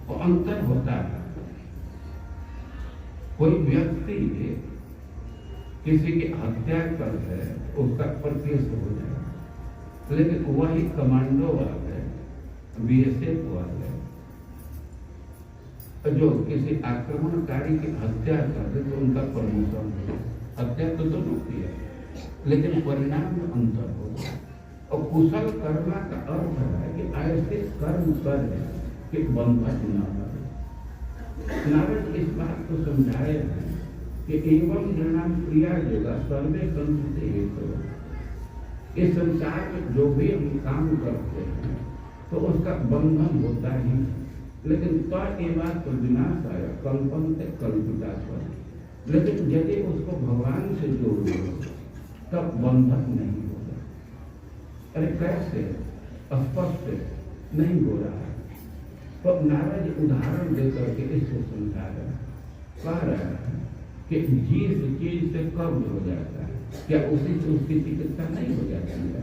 और अंतर होता है। कोई व्यक्ति किसी की हत्या कर है उसका प्रत्यक्ष हो जाए, लेकिन वही कमांडो वाले, बीएसएफ वाले जो किसी आक्रमणकारी की हत्या कर दे तो उनका प्रमोशन हो। हत्या तो दोनों की है, लेकिन परिणाम में अंतर होगा। और कुशल कर्म का अर्थ है कि ऐसे कर्म करे कि बंधन न हो। नारद इस बात को समझाए हैं कि एवं जनाम प्रिया योगा सर्वे संस्कृति हेतु। इस संसार में जो भी हम काम करते हैं तो उसका बंधन होता ही, लेकिन तो विनाश आया कल्पन से कल्पिता पर। लेकिन यदि उसको भगवान से जोड़ दो तब बंधन नहीं होगा। अरे कैसे? स्पष्ट नहीं हो रहा है। तो नारद उदाहरण देकर के इसको समझा रहे हैं, कह रहे हैं कि जिस चीज से कब्ज हो जाता है क्या उसी से उसकी चिकित्सा नहीं हो जाती है?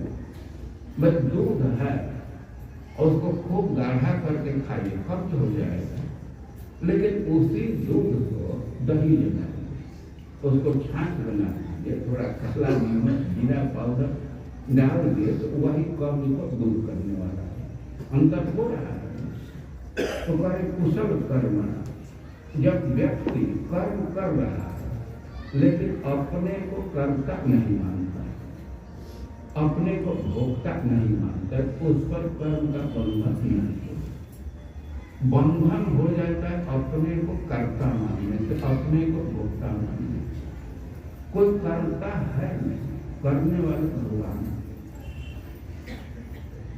बस दूध है और उसको खूब गाढ़ा करके खाइए, कब्ज हो जाएगा। लेकिन उसी दूध को दही बनाइए, उसको छाछ बना दीजिए, थोड़ा काला नमक, जीरा पाउडर डाल दिए तो वही कब्ज को दूर करने वाला है। अंतर हो रहा है। तो करे कुशल कर्म। जब व्यक्ति कर्म कर रहा है लेकिन अपने को कर्ता नहीं मानता, अपने को भोक्ता नहीं मानता, उस पर कर्म का बंधन नहीं। बंधन हो जाता है अपने को कर्ता मानने से, अपने को भोक्ता मानने से। कोई कर्ता है नहीं, करने वाले भगवान।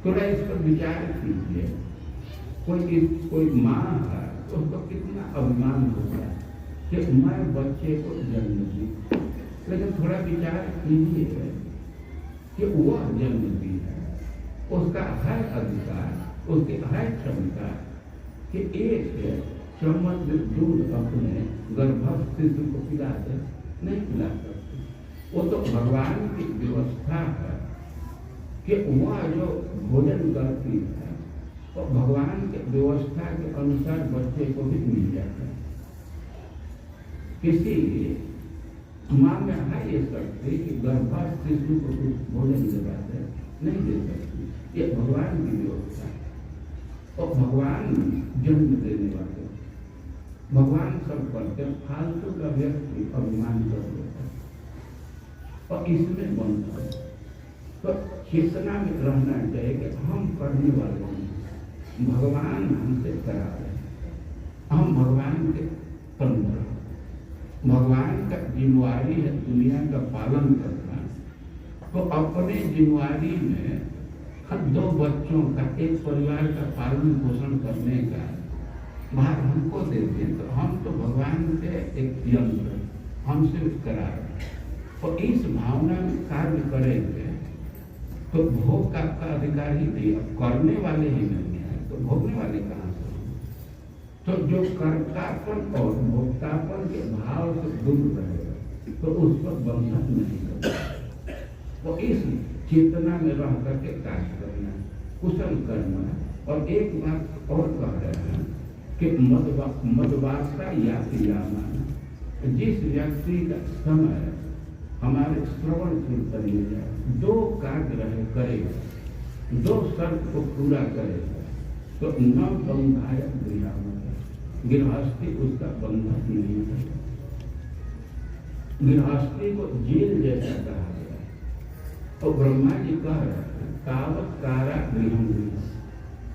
थोड़ा इस पर विचार कीजिए। कोई माँ है तो उसको कितना अभिमान होगा कि मैं बच्चे को जन्म दी, लेकिन थोड़ा विचार कीजिए कि वह जन्म दी है, उसका है अधिकार, उसकी है क्षमता कि एक चम्मच दूध अपने गर्भस्थ शिशु को पिला दे, नहीं पिला सकती। वो तो भगवान की व्यवस्था है कि वह जो भोजन करती है तो भगवान के व्यवस्था के अनुसार बच्चे को भी मिल जाता है। किसी माँ में है ये शक्ति कि गर्भस्थ शिशु को कुछ भोजन दे दे, नहीं दे सकती। ये भगवान की व्यवस्था है। और भगवान जन्म देने वाले, भगवान सब करते, फालतू का व्यक्ति अभिमान कर लेता है और इसमें बनता है। तो चेतना में रहना चाहिए कि हम करने वाले हैं, भगवान हमसे करा रहे, हम भगवान के तंत्र। भगवान का जिम्मेवारी है दुनिया का पालन करना, तो अपने जिम्मेवारी में हम 2 बच्चों का, एक परिवार का पालन पोषण करने का भार हमको दे दें, तो हम तो भगवान के एक यंत्र, हमसे करा रहे। और इस भावना में कार्य करेंगे तो भोग का अधिकार ही नहीं, अब करने वाले ही नहीं है तो भोगने वाले कहाँ से? तो जो कर्तापन और भोक्तापन के भाव से दूर रहेगा तो उस पर बंधन नहीं करता। तो इस चेतना में रह करके कार्य करना, कुशल करना। और एक बात और कह रहे हैं कि मदवासा या पियामा, जिस व्यक्ति का समय हमारे श्रवण कीर्तन में जाए, 2 कार्य करेगा, 2 शर्त को पूरा करेगा तो न बंधाय गृहम, गृहस्थी उसका बंधन नहीं है। गृहस्थी को जेल जैसा कहा गया। तो ब्रह्मा जी कह रहे हैं तावत कारा गृहम,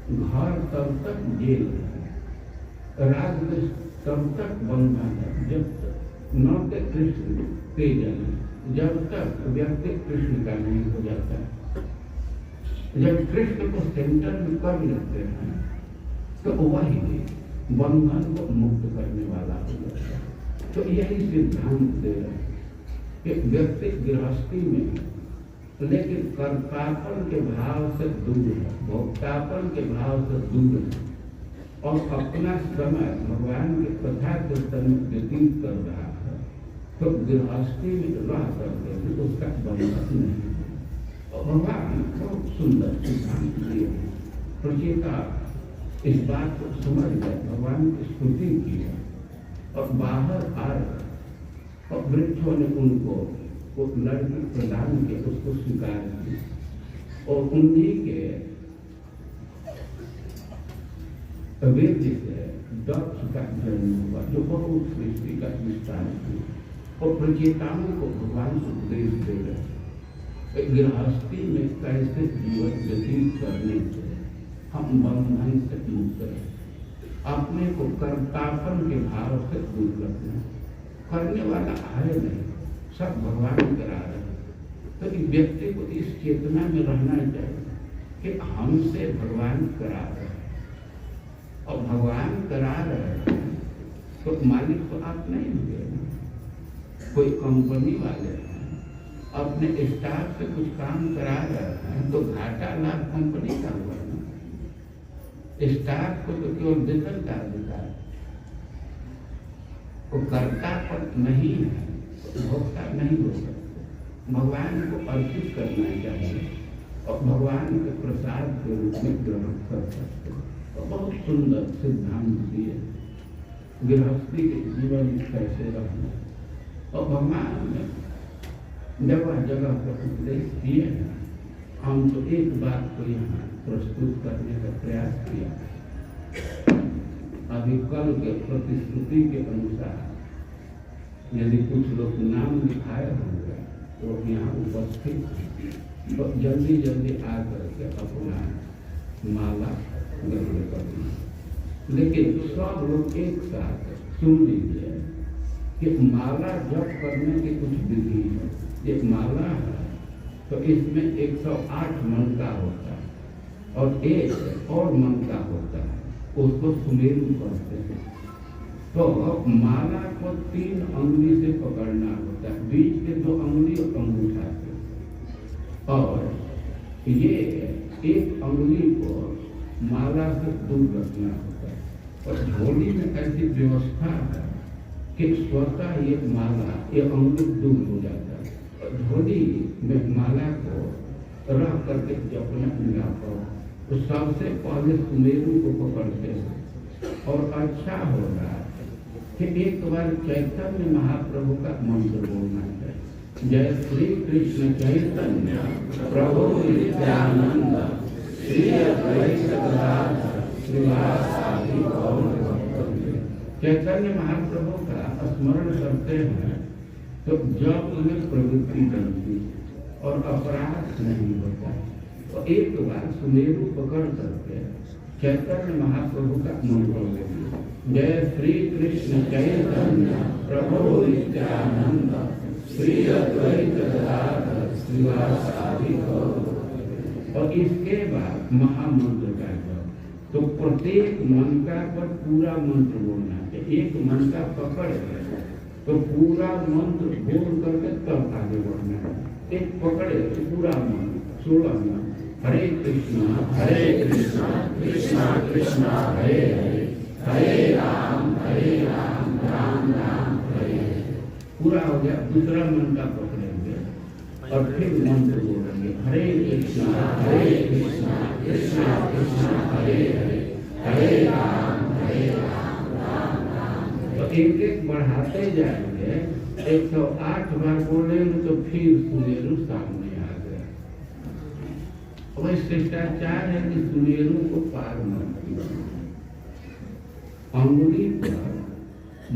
घर तब तक जेल है, राग तब तक बंधन है जब तक न के कृष्ण तेजन, जब तक व्यक्ति कृष्ण का नहीं हो जाता। जब कृष्ण को सेंटर में कर लेते हैं तो वही बंधन को मुक्त करने वाला हो जाता है। तो यही सिद्धांत दे रहे हैं कि व्यक्ति गृहस्थी में लेकिन कर्तापन के भाव से दूर है, भोक्तापन के भाव से दूर है और अपना समय भगवान के कथा कीर्तन में व्यतीत कर रहा है, तो गृहस्थी में रह करके भी उसका बंधन नहीं। और भगवान बहुत सुंदर सिद्धांत दिए। प्रचेता इस बात को समझ गए, भगवान की स्तुति की और बाहर आए और वृक्षों ने उनको वो लड़की प्रदान किया, उसको स्वीकार की और उन्हीं के वेद से दक्ष का जन्म हुआ जो बहुत सृष्टि का विस्तार किया। और प्रचेताओं को भगवान उपदेश दे रहे गृहस्थी में कैसे जीवन व्यतीत करने से हम बंधन से मुक्त रहे, अपने को कर्तापन के भाव से दूर रखना। करने वाला है नहीं, सब भगवान करा रहे हैं। तो व्यक्ति को इस चेतना में रहना चाहिए कि हमसे भगवान करा रहे हैं और भगवान करा रहे हैं तो मालिक तो आप नहीं हुए ना। कोई कंपनी वाले हैं अपने स्टाफ से कुछ काम करा रहे हैं तो घाटा लाभ कंपनी का हुआ ना, स्टाफ को तो केवल वेतन का अधिकार, वो कर्ता पर नहीं है, भोक्ता नहीं हो सकते। भगवान को अर्पित करना चाहिए और भगवान के प्रसाद के रूप में ग्रहण कर सकते हैं। तो बहुत सुंदर सिद्धांत दिए गृहस्थी के जीवन में कैसे रहना। और भगवान ने जगह जगह पर उपदेश दिए हैं। हम तो एक बात को यहाँ प्रस्तुत करने का प्रयास किया अभी कल के प्रतिश्रुति के अनुसार यदि कुछ लोग नाम लिखाए होंगे तो यहाँ उपस्थित तो जल्दी जल्दी आकर के अपना माला ग्रहण करना। लेकिन सब लोग एक साथ सुन लीजिए कि माला जप करने की कुछ विधि है। एक माला है तो इसमें 108 मन का होता है और एक और मन का होता है, उसको सुमेरु कहते हैं। तो माला को 3 अंगुली से पकड़ना होता है, बीच के 2 अंगुली अंगूठा से, और ये एक अंगुली को माला से दूर रखना होता है। और झोली में ऐसी व्यवस्था है कि स्वतः ये माला ये अंगुली दूर हो जाता है और झोली में माला को रख करके जपना मिला करो। तो सबसे पहले सुमेरु को पकड़ते हैं और अच्छा होगा कि एक बार चैतन्य महाप्रभु का मंत्र बोलना चाहिए। जय श्री कृष्ण चैतन्य प्रभु नित्यानंद श्री अद्वैत गदाधर श्रीवासादि गौर भक्तवृंद। चैतन्य महाप्रभु का स्मरण करते हैं तो जब उन्हें प्रवृत्ति बनती और अपराध नहीं होता। तो एक बार सुमेरु पकड़ करके चैतन्य महाप्रभु का मंत्र लेंगे। जय श्री कृष्ण चैतन्य प्रभु नित्यानंद श्री अद्वैत गदाधर श्रीवासादि गौर भक्तवृंद। और इसके बाद महामंत्र का जप। तो प्रत्येक मनका पर पूरा मंत्र बोलना चाहिए। एक मनका पकड़ तो पूरा मंत्र बोल करके तब आगे बढ़ना है। एक पकड़े तो पूरा मंत्र 16 मंत्र हरे कृष्णा कृष्णा कृष्णा हरे हरे हरे राम राम राम हरे हरे। पूरा हो गया। दूसरा मंत्र पकड़ेंगे और फिर मंत्र बोलेंगे हरे कृष्णा कृष्णा कृष्णा हरे हरे हरे राम राम राम। तो एक एक बढ़ाते जाएंगे। 108 बार बोलेंगे तो फिर सुमेरु सामने आ गया। वह शिष्टाचार है कि सुमेरु को पार मत कीजिए। अंगुली पर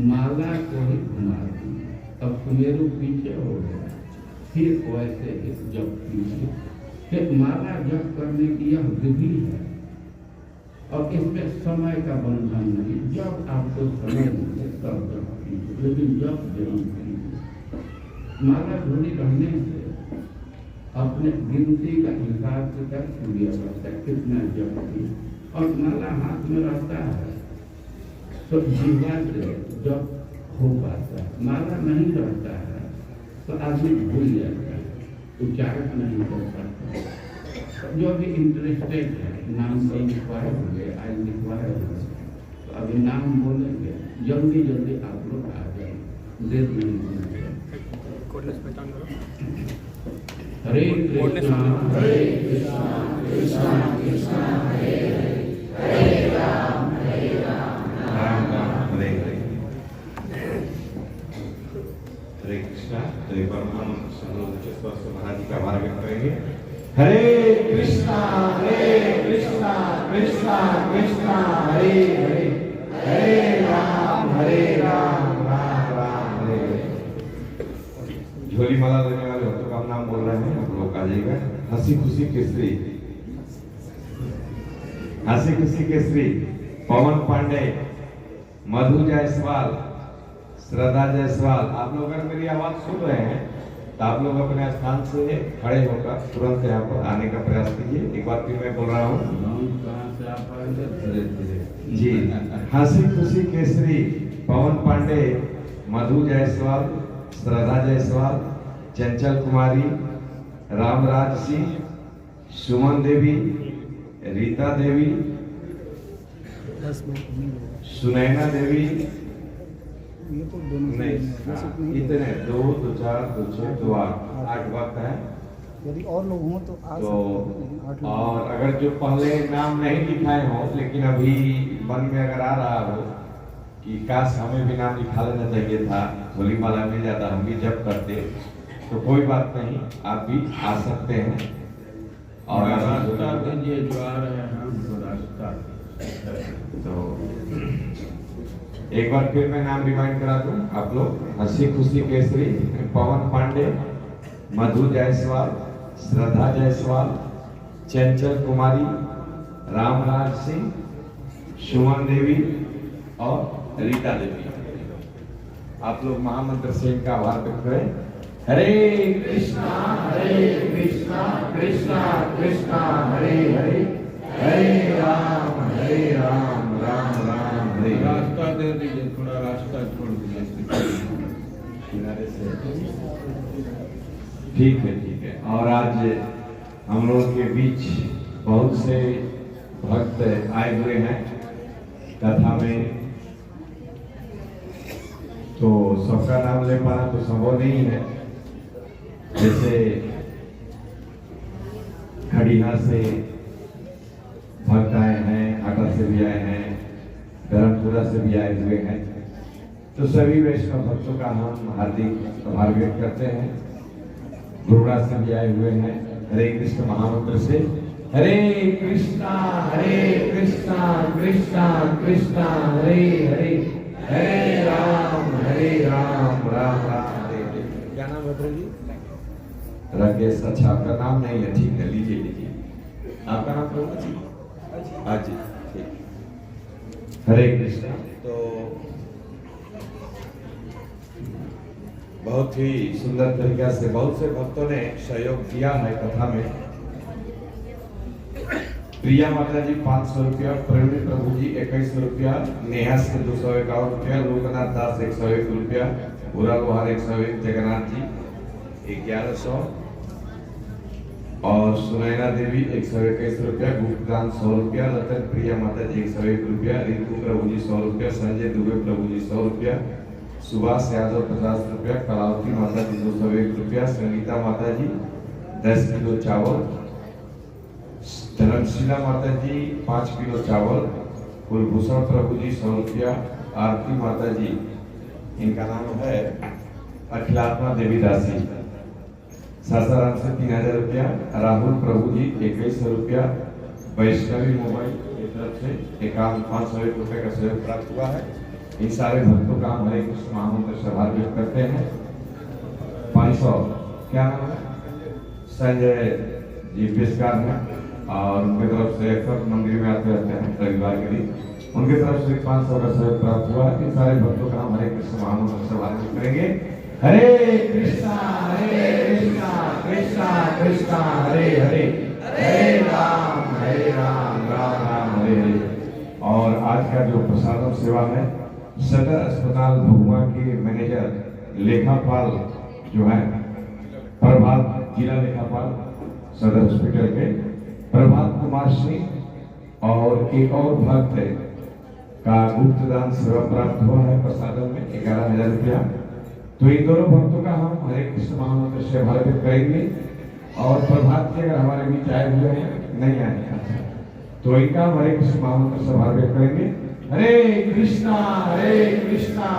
माला को ही घुमा दी। अब सुमेरु पीछे हो गया। फिर वैसे ही जप कीजिए। फिर माला जप करने की यह विधि है और इसमें समय का बंधन नहीं। जब आपको समय मिले तब जप कीजिए, लेकिन जप जरूर कीजिए। माला झोली रहने से अपने गिनती का हिसाब से कर लिया जाता है कितना जप किया। और माला हाथ में रहता है तो जीवा से जप हो पाता है। माला नहीं रहता है तो आदमी भूल जाता है, उच्चारण नहीं कर पाता। जो भी इंटरेस्टेड है नाम को लिखवाए होंगे, आज लिखवाए होंगे तो अभी नाम बोलेंगे। जल्दी जल्दी आप लोग आ जाए, देर नहीं होना चाहिए। हरे कृष्णा कृष्णा कृष्णा हरे हरे राम राम हरे हरे। हरे कृष्णा। तो एक बार हम सब लोग महाराज जी का आभार व्यक्त करेंगे। हरे कृष्णा कृष्णा कृष्णा हरे हरे हरे राम राम राम हरे हरे। झोली माला लेने वाले भक्तों का नाम बोल रहे हैं, आप लोग आ जाइएगा। हंसी खुशी केसरी, हंसी खुशी केसरी पवन पांडे, मधु जायसवाल, श्रद्धा जायसवाल। आप लोग अगर मेरी आवाज सुन रहे हैं तो आप लोग अपने स्थान से खड़े होकर तुरंत यहाँ पर आने का प्रयास कीजिए। एक बार फिर मैं बोल रहा हूँ जी। हंसी खुशी केसरी पवन पांडे, मधु जायसवाल, श्रद्धा जायसवाल, चंचल कुमारी, रामराज सिंह, सुमन देवी, रीता देवी, सुनैना देवी, नहीं इतने 2 2 4 2 6 2 8 वक्त है। यदि और लोग हों तो आ सकते हैं। और अगर जो पहले नाम नहीं लिखाए हों लेकिन अभी मन में अगर आ रहा हो कि काश हमें भी नाम लिखा लेना चाहिए था, झोली माला मिल जाता, हम भी जप करते, तो कोई बात नहीं, आप भी आ सकते हैं। और रास्ता दीजिए जो आ रहे हैं हमको रास्ता। तो एक बार फिर मैं नाम रिमाइंड करा दूं आप लोग। हंसी खुशी केसरी पवन पांडे, मधु जायसवाल, श्रद्धा जायसवाल, चंचल कुमारी, रामराज सिंह, सुमन देवी और रीता देवी। आप लोग महामंत्र से इनका आभार व्यक्त करें। हरे कृष्णा कृष्णा कृष्णा हरे हरे, हरे राम राम राम हरे। रास्ता दे दीजिए, थोड़ा रास्ता छोड़ दीजिए किनारे से। ठीक है। और आज हम लोग के बीच बहुत से भक्त आए हुए हैं कथा में, तो सबका नाम ले पाना तो संभव नहीं है। जैसे खड़िया से भक्त आए हैं, आटा से भी आए हैं, धर्मपुरा से भी आए हुए हैं, तो सभी वैष्णव भक्तों का हम हार्दिक आभार व्यक्त करते हैं। गुरुड़ा से भी आए हुए हैं। हरे कृष्ण महामंत्र से हरे कृष्णा कृष्णा कृष्णा हरे हरे, हरे राम राम राम हरे हरे। क्या नाम है जी? राकेश। अच्छा, आपका नाम नहीं है, ठीक है, लीजिए। आपका नाम प्रभु जी? हाँ जी, ठीक। हरे कृष्णा। तो बहुत ही सुंदर तरीका से बहुत से भक्तों ने सहयोग किया है कथा में। प्रिया माता जी 500 रुपया, प्रवीण प्रभु जी 2100 रुपया, नेहा से 251 रुपया, लोकनाथ दास 101 रुपया, भूरा लोहार 101, जगन्नाथ जी 1100 और सुनैना देवी 121 रुपया, गुप्तदान 100 रुपया, रतन प्रिया माता जी 101 रुपया, रिंकू प्रभु जी 100 रुपया, संजय दुबे प्रभु जी 100 रुपया, सुभाष यादव 50 रुपया, कलावती माता जी 201 रुपया, संगीता माता जी 10 किलो चावल, धर्मशिला माता जी 5 किलो चावल, कुलभूषण प्रभु जी 100 रुपया, आरती माता जी, इनका नाम है अखिलात्मा देवी दासी, सासाराम से 3000 रुपया, राहुल प्रभु जी 2100 रुपया, वैष्णवी मोबाइल की तरफ से 501 रुपये का सहयोग प्राप्त हुआ है। इन सारे भक्तों का हम हरे कृष्ण महामंत्र से आभार व्यक्त करते हैं। 500 क्या नाम है? संजय जी पेशकार हैं और उनके तरफ से अक्सर मंदिर में आते रहते हैं रविवार के दिन, उनके तरफ से 500 का सहयोग प्राप्त हुआ। इन सारे भक्तों का हम हरे कृष्ण महामंत्र से आभार व्यक्त करेंगे। हरे कृष्णा कृष्णा कृष्णा हरे हरे, हरे राम राम राम हरे हरे। और आज का जो प्रसादम सेवा है, सदर अस्पताल भगवा के मैनेजर लेखापाल जो है प्रभात, जिला लेखापाल सदर हॉस्पिटल के प्रभात कुमार सिंह और एक और भक्त का गुप्तदान सेवा प्राप्त हुआ है प्रसादम में 11,000 रुपया। तो इन दोनों भक्तों का हम हरे कृष्ण महामंत्र से आभार व्यक्त करेंगे। और प्रभात के अगर हमारे बीच आए हुए हैं, नहीं आए हैं, तो इनका हम हरे कृष्ण महामंत्र से आभार व्यक्त करेंगे। हरे कृष्णा कृष्णा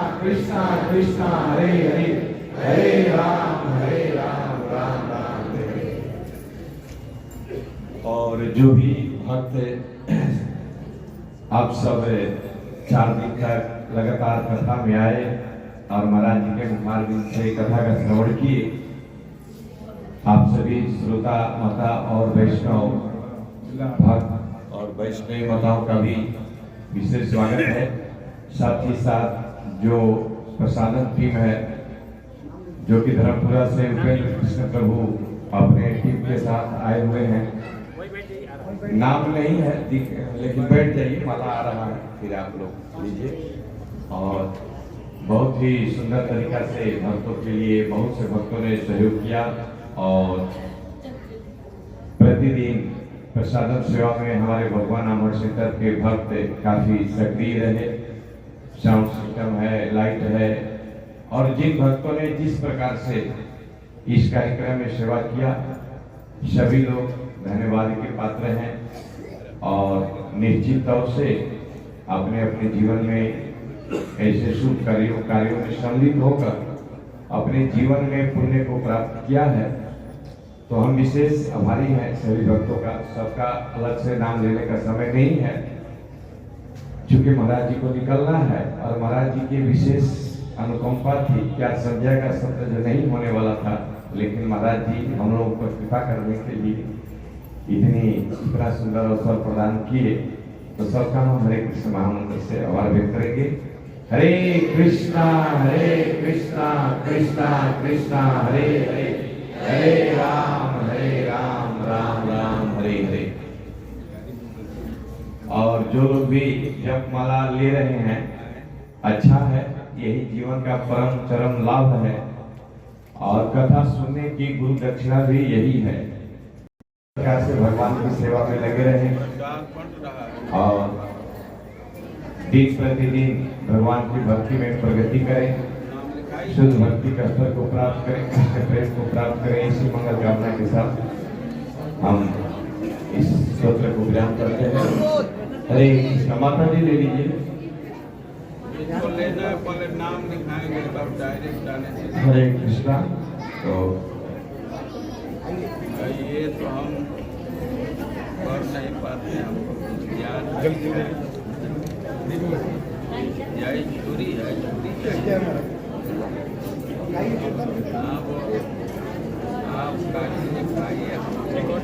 कृष्णा हरे हरे, हरे राम राम राम हरे। और जो भी भक्त आप सब 4 दिन तक लगातार कथा में आए और महाराज जी के मुखारबिंद से कथा का श्रवण किए, आप सभी श्रोता माता और वैष्णव भक्त और वैष्णवी माताओं का भी विशेष स्वागत है। साथ ही साथ जो प्रसादन टीम है, जो कि धर्मपुरा से उपेंद्र कृष्ण प्रभु अपने टीम के साथ आए हुए हैं, नाम नहीं है लेकिन बैठ जाइए, माला आ रहा है, फिर आप लोग लीजिए। और बहुत ही सुंदर तरीका से भक्तों के लिए बहुत से भक्तों ने सहयोग किया और प्रतिदिन प्रसादन सेवा में हमारे भगवान अमर सेंटर के भक्त काफी सक्रिय रहे। साउंड सिस्टम है, लाइट है, और जिन भक्तों ने जिस प्रकार से इस कार्यक्रम में सेवा किया, सभी लोग धन्यवाद के पात्र हैं और निश्चित तौर से अपने अपने जीवन में ऐसे शुभ कार्यों में सम्मिलित होकर अपने जीवन में पुण्य को प्राप्त किया है। तो हम विशेष आभारी हैं सभी भक्तों का। सबका अलग से नाम लेने का समय नहीं है, चूंकि महाराज जी को निकलना है और महाराज जी की विशेष अनुकंपा थी, क्या संजय का सत्र जो नहीं होने वाला था, लेकिन महाराज जी हम लोगों को कृपा करने के लिए इतना सुंदर अवसर प्रदान किए। तो सबका हम हरे कृष्ण महामंत्र से आभार व्यक्त करेंगे। हरे कृष्णा कृष्णा कृष्णा हरे हरे, हरे राम राम राम हरे हरे। और जो लोग भी जप माला ले रहे हैं, अच्छा है, यही जीवन का परम चरम लाभ है। और कथा सुनने की गुरु दक्षिणा भी यही है। से भगवान की सेवा में लगे रहे और दिन प्रतिदिन भगवान की भक्ति में प्रगति करें, शुद्ध भक्ति का स्तर को प्राप्त करें, कृष्ण प्रेम को प्राप्त करें। इसी मंगल कामना के साथ हम इस स्तोत्र को विराम करते हैं। हरे कृष्ण। माता जी ले लीजिए। लेना पहले नाम लिखाएंगे तब डायरेक्ट जाने से। हरे कृष्णा। तो ये तो हम कर नहीं पाते, हमको कुछ ज्ञान यही चोरी है, आप काटिए खाइए, हमको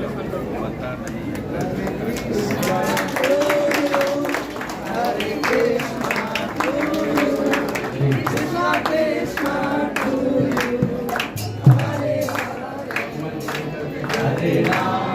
पता नहीं है। हरे राम